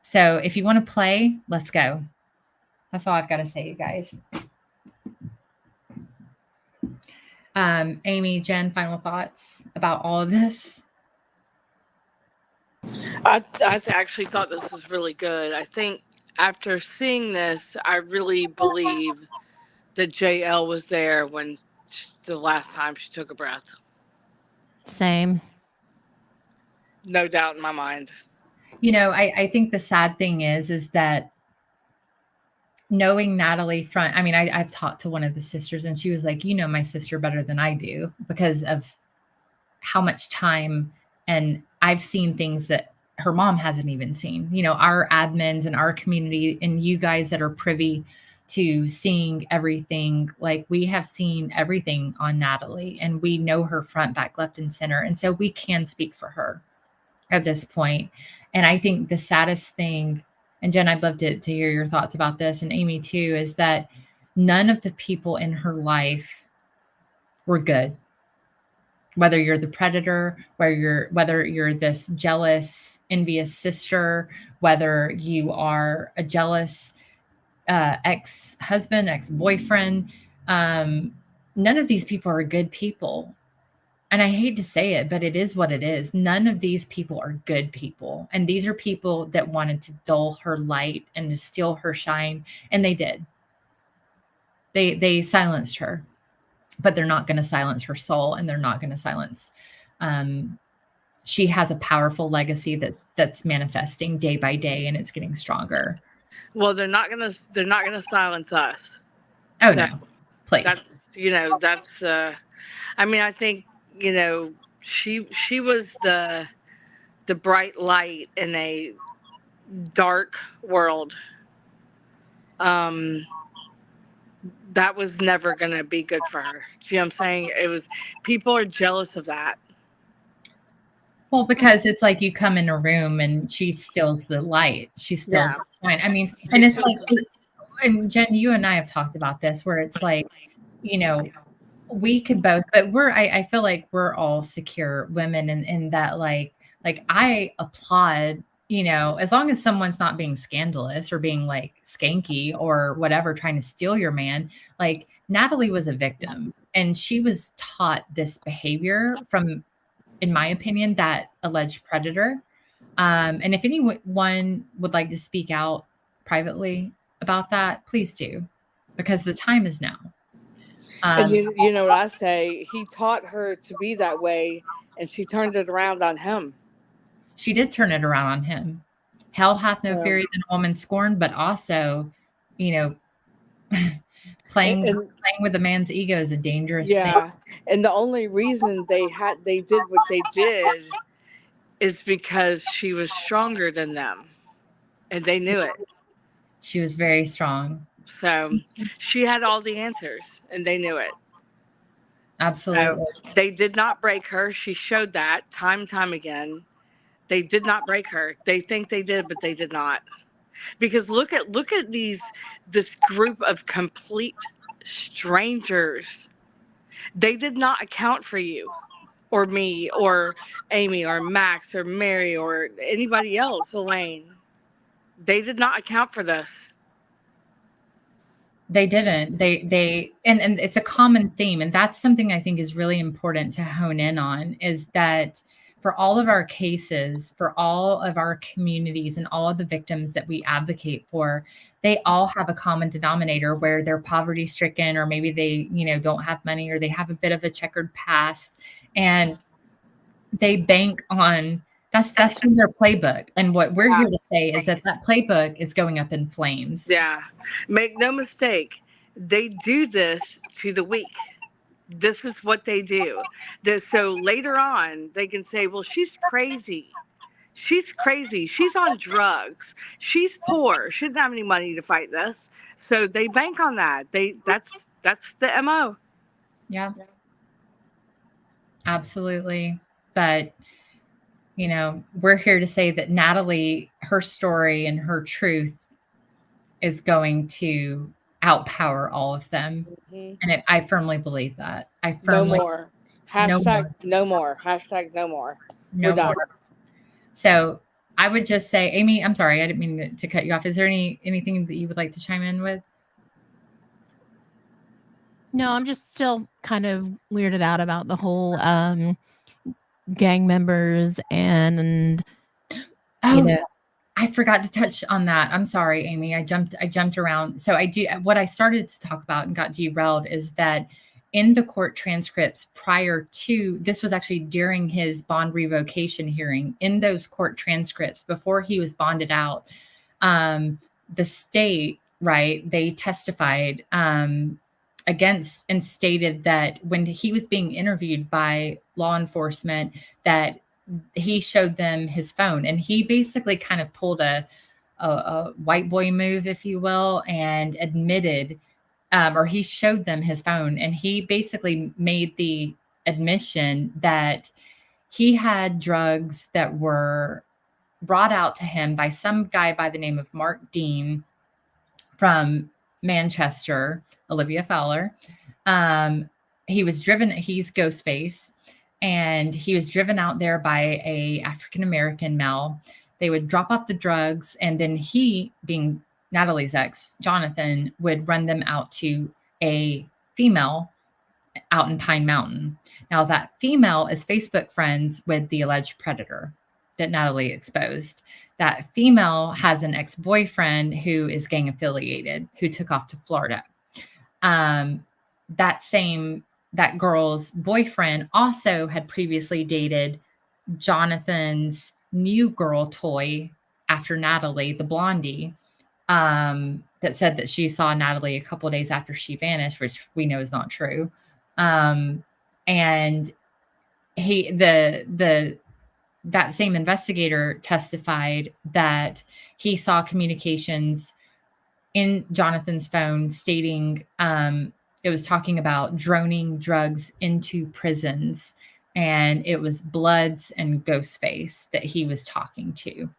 So if you want to play, let's go. That's all I've got to say, you guys. Amy, Jen, final thoughts about all of this? I actually thought this was really good. I think after seeing this, I really believe that JL was there when the last time she took a breath. Same. No doubt in my mind. You know, I think the sad thing is that knowing Natalie I mean, I've talked to one of the sisters and she was like, you know, my sister better than I do because of how much time, and I've seen things that her mom hasn't even seen. You know, our admins and our community and you guys that are privy to seeing everything, like we have seen everything on Natalie and we know her front, back, left, and center. And so we can speak for her at this point. And I think the saddest thing, and Jen, I'd love to hear your thoughts about this, and Amy too, is that none of the people in her life were good. Whether you're the predator, whether you're this jealous, envious sister, whether you are a jealous ex-husband, ex-boyfriend, none of these people are good people. And I hate to say it, but it is what it is. None of these people are good people. And these are people that wanted to dull her light and to steal her shine. And they did. They silenced her, but they're not going to silence her soul, and they're not going to silence. She has a powerful legacy that's manifesting day by day, and it's getting stronger. Well, they're not gonna silence us. Oh So no, please. That's I mean, I think, she was the bright light in a dark world. That was never going to be good for her. You know what I'm saying? People are jealous of that. Well, because it's like you come in a room and she steals the light. She steals the shine. I mean, and it's like, and Jen, you and I have talked about this where it's like, you know, we could both, but I feel like we're all secure women in that like I applaud, as long as someone's not being scandalous or being like skanky or whatever, trying to steal your man. Like Natalie was a victim and she was taught this behavior from, in my opinion, that alleged predator. And if anyone would like to speak out privately about that, please do, because the time is now. And you know what I say? He taught her to be that way, and she turned it around on him. She did turn it around on him. Hell hath no fury than a woman scorned, but also, playing with a man's ego is a dangerous thing. And the only reason they did what they did is because she was stronger than them, and they knew it. She was very strong. So she had all the answers, and they knew it. Absolutely. So they did not break her. She showed that time and time again. They did not break her. They think they did, but they did not. Because look at this group of complete strangers. They did not account for you or me or Amy or Max or Mary or anybody else, Elaine. They did not account for this. They didn't. And it's a common theme. And that's something I think is really important to hone in on, is that for all of our cases, for all of our communities and all of the victims that we advocate for, they all have a common denominator where they're poverty stricken, or maybe they, don't have money, or they have a bit of a checkered past, and they bank on That's from their playbook. And what we're here to say is that playbook is going up in flames. Yeah. Make no mistake, they do this to the weak. This is what they do. So later on, they can say, well, she's crazy. She's crazy. She's on drugs. She's poor. She doesn't have any money to fight this. So they bank on that. That's the MO. Yeah. Absolutely. But we're here to say that Natalie, her story and her truth is going to outpower all of them. Mm-hmm. And I firmly believe that. No more. Hashtag no more. Hashtag no more. We're done. More. So I would just say, Amy, I'm sorry, I didn't mean to cut you off. Is there anything that you would like to chime in with? No, I'm just still kind of weirded out about the whole gang members and I forgot to touch on that. I'm sorry, Amy. I jumped around. So what I started to talk about and got derailed is that in the court transcripts prior to, this was actually during his bond revocation hearing, in those court transcripts before he was bonded out, the state, right, they testified against and stated that when he was being interviewed by law enforcement, that he showed them his phone, and he basically kind of pulled a white boy move, if you will, and admitted, or he showed them his phone, and he basically made the admission that he had drugs that were brought out to him by some guy by the name of Mark Dean from Manchester, Olivia Fowler. He's Ghostface, and he was driven out there by a African-American male. They would drop off the drugs, and then he, being Natalie's ex, Jonathan, would run them out to a female out in Pine Mountain. Now, that female is Facebook friends with the alleged predator that Natalie exposed. That female has an ex-boyfriend who is gang affiliated, who took off to Florida. That girl's boyfriend also had previously dated Jonathan's new girl toy after Natalie, the blondie, that said that she saw Natalie a couple of days after she vanished, which we know is not true. And that same investigator testified that he saw communications in Jonathan's phone stating it was talking about droning drugs into prisons, and it was Bloods and Ghostface that he was talking to.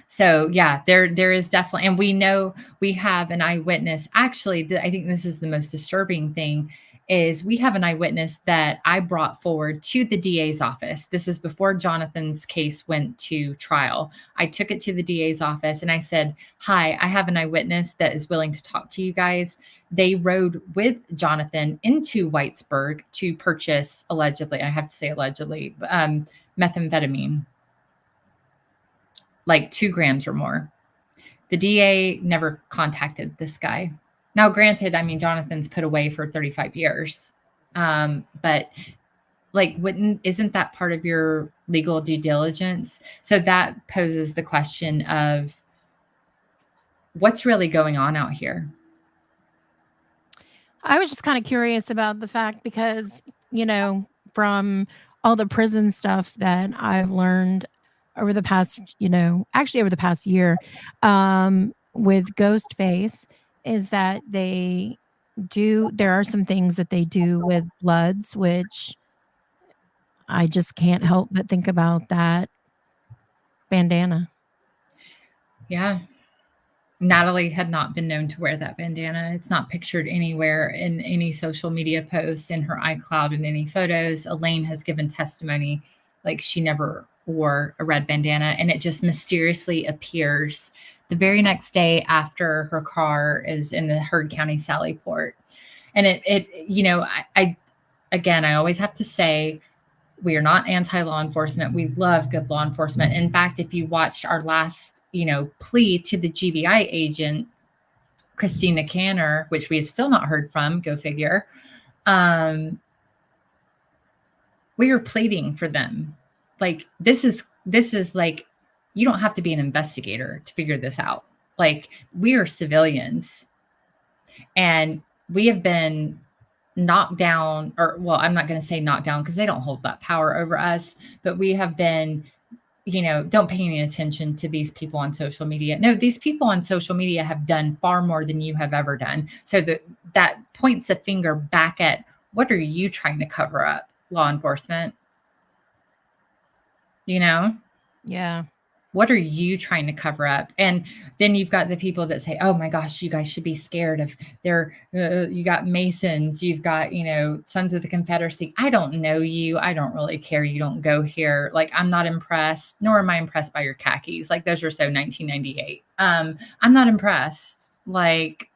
So yeah, there is definitely, and we know we have an eyewitness. Actually, I think this is the most disturbing thing, is we have an eyewitness that I brought forward to the DA's office. This is before Jonathan's case went to trial. I took it to the DA's office and I said, hi, I have an eyewitness that is willing to talk to you guys. They rode with Jonathan into Whitesburg to purchase, allegedly, I have to say allegedly, methamphetamine, like 2 grams or more. The DA never contacted this guy. Now, granted, I mean, Jonathan's put away for 35 years. But like, isn't that part of your legal due diligence? So that poses the question of what's really going on out here. I was just kind of curious about the fact because, from all the prison stuff that I've learned over the past, actually over the past year, with Ghostface, is that there are some things that they do with Bloods, which I just can't help but think about that bandana. Yeah. Natalie had not been known to wear that bandana. It's not pictured anywhere in any social media posts, in her iCloud, in any photos. Elaine has given testimony like she never wore a red bandana, and it just mysteriously appears the very next day after her car is in the Heard County Sally Port. And I always have to say, we are not anti-law enforcement. We love good law enforcement. In fact, if you watched our last, plea to the GBI agent, Christina Canner, which we have still not heard from, go figure, we were pleading for them like, this is like, you don't have to be an investigator to figure this out. Like, we are civilians, and we have been knocked down, or, well, I'm not going to say knocked down because they don't hold that power over us, but we have been, don't pay any attention to these people on social media. No, these people on social media have done far more than you have ever done. So that points a finger back at, what are you trying to cover up, law enforcement? Yeah. What are you trying to cover up? And then you've got the people that say, oh my gosh, you guys should be scared of you got Masons, you've got, Sons of the Confederacy. I don't know you. I don't really care. You don't go here. Like, I'm not impressed, nor am I impressed by your khakis. Like, those are so 1998. I'm not impressed. Like,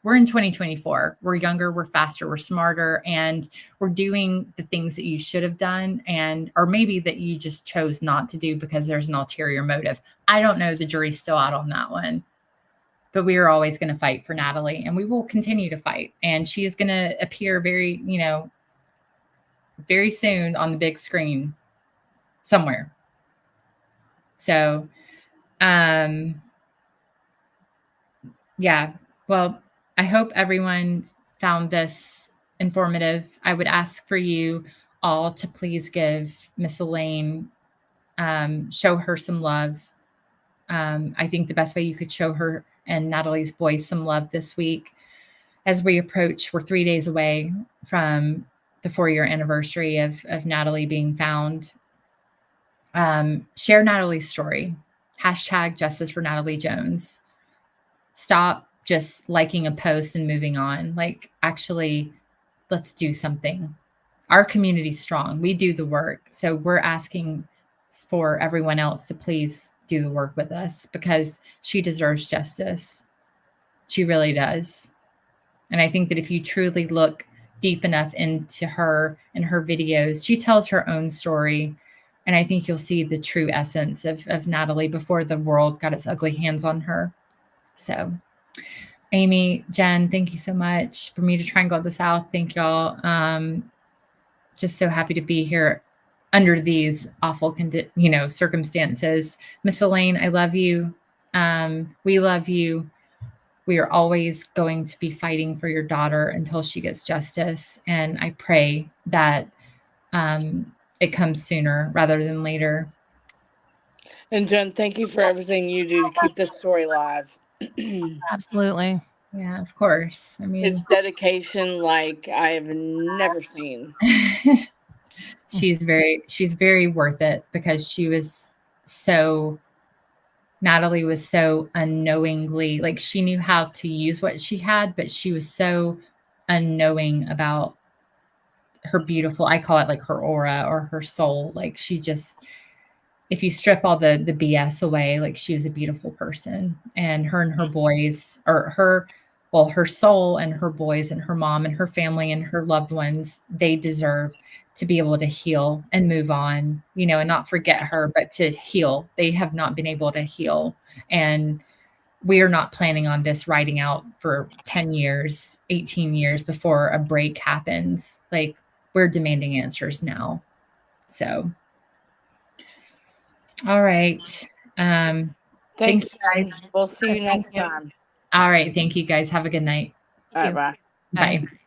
we're in 2024. We're younger, we're faster, we're smarter, and we're doing the things that you should have done, or maybe that you just chose not to do because there's an ulterior motive. I don't know. The jury's still out on that one. But we are always going to fight for Natalie, and we will continue to fight. And she's going to appear very soon on the big screen somewhere. So, yeah. Well, I hope everyone found this informative. I would ask for you all to please give Miss Elaine, show her some love. I think the best way you could show her and Natalie's boys some love this week, as we approach, we're 3 days away from the 4-year anniversary of Natalie being found. Share Natalie's story. # Justice for Natalie Jones. Stop just liking a post and moving on. Like, actually, let's do something. Our community's strong. We do the work. So we're asking for everyone else to please do the work with us, because she deserves justice. She really does. And I think that if you truly look deep enough into her and her videos, she tells her own story. And I think you'll see the true essence of Natalie before the world got its ugly hands on her. So, Amy, Jen, thank you so much. For me to try and go to the South, thank y'all. Just so happy to be here under these awful circumstances. Miss Elaine, I love you. We love you. We are always going to be fighting for your daughter until she gets justice. And I pray that it comes sooner rather than later. And Jen, thank you for everything you do to keep this story alive. Absolutely. Yeah, of course. I mean, it's dedication like I have never seen. she's very worth it, because Natalie was so unknowingly, like, she knew how to use what she had, but she was so unknowing about her beautiful, I call it like her aura or her soul. Like, she just, if you strip all the BS away, like, she was a beautiful person. And her boys, or her soul and her boys and her mom and her family and her loved ones, they deserve to be able to heal and move on, and not forget her, but to heal. They have not been able to heal. And we are not planning on this riding out for 10 years, 18 years before a break happens. Like, we're demanding answers now. So, all right. Thank you guys. We'll see you next time. All right. Thank you guys. Have a good night. All right, bye. Bye. Bye.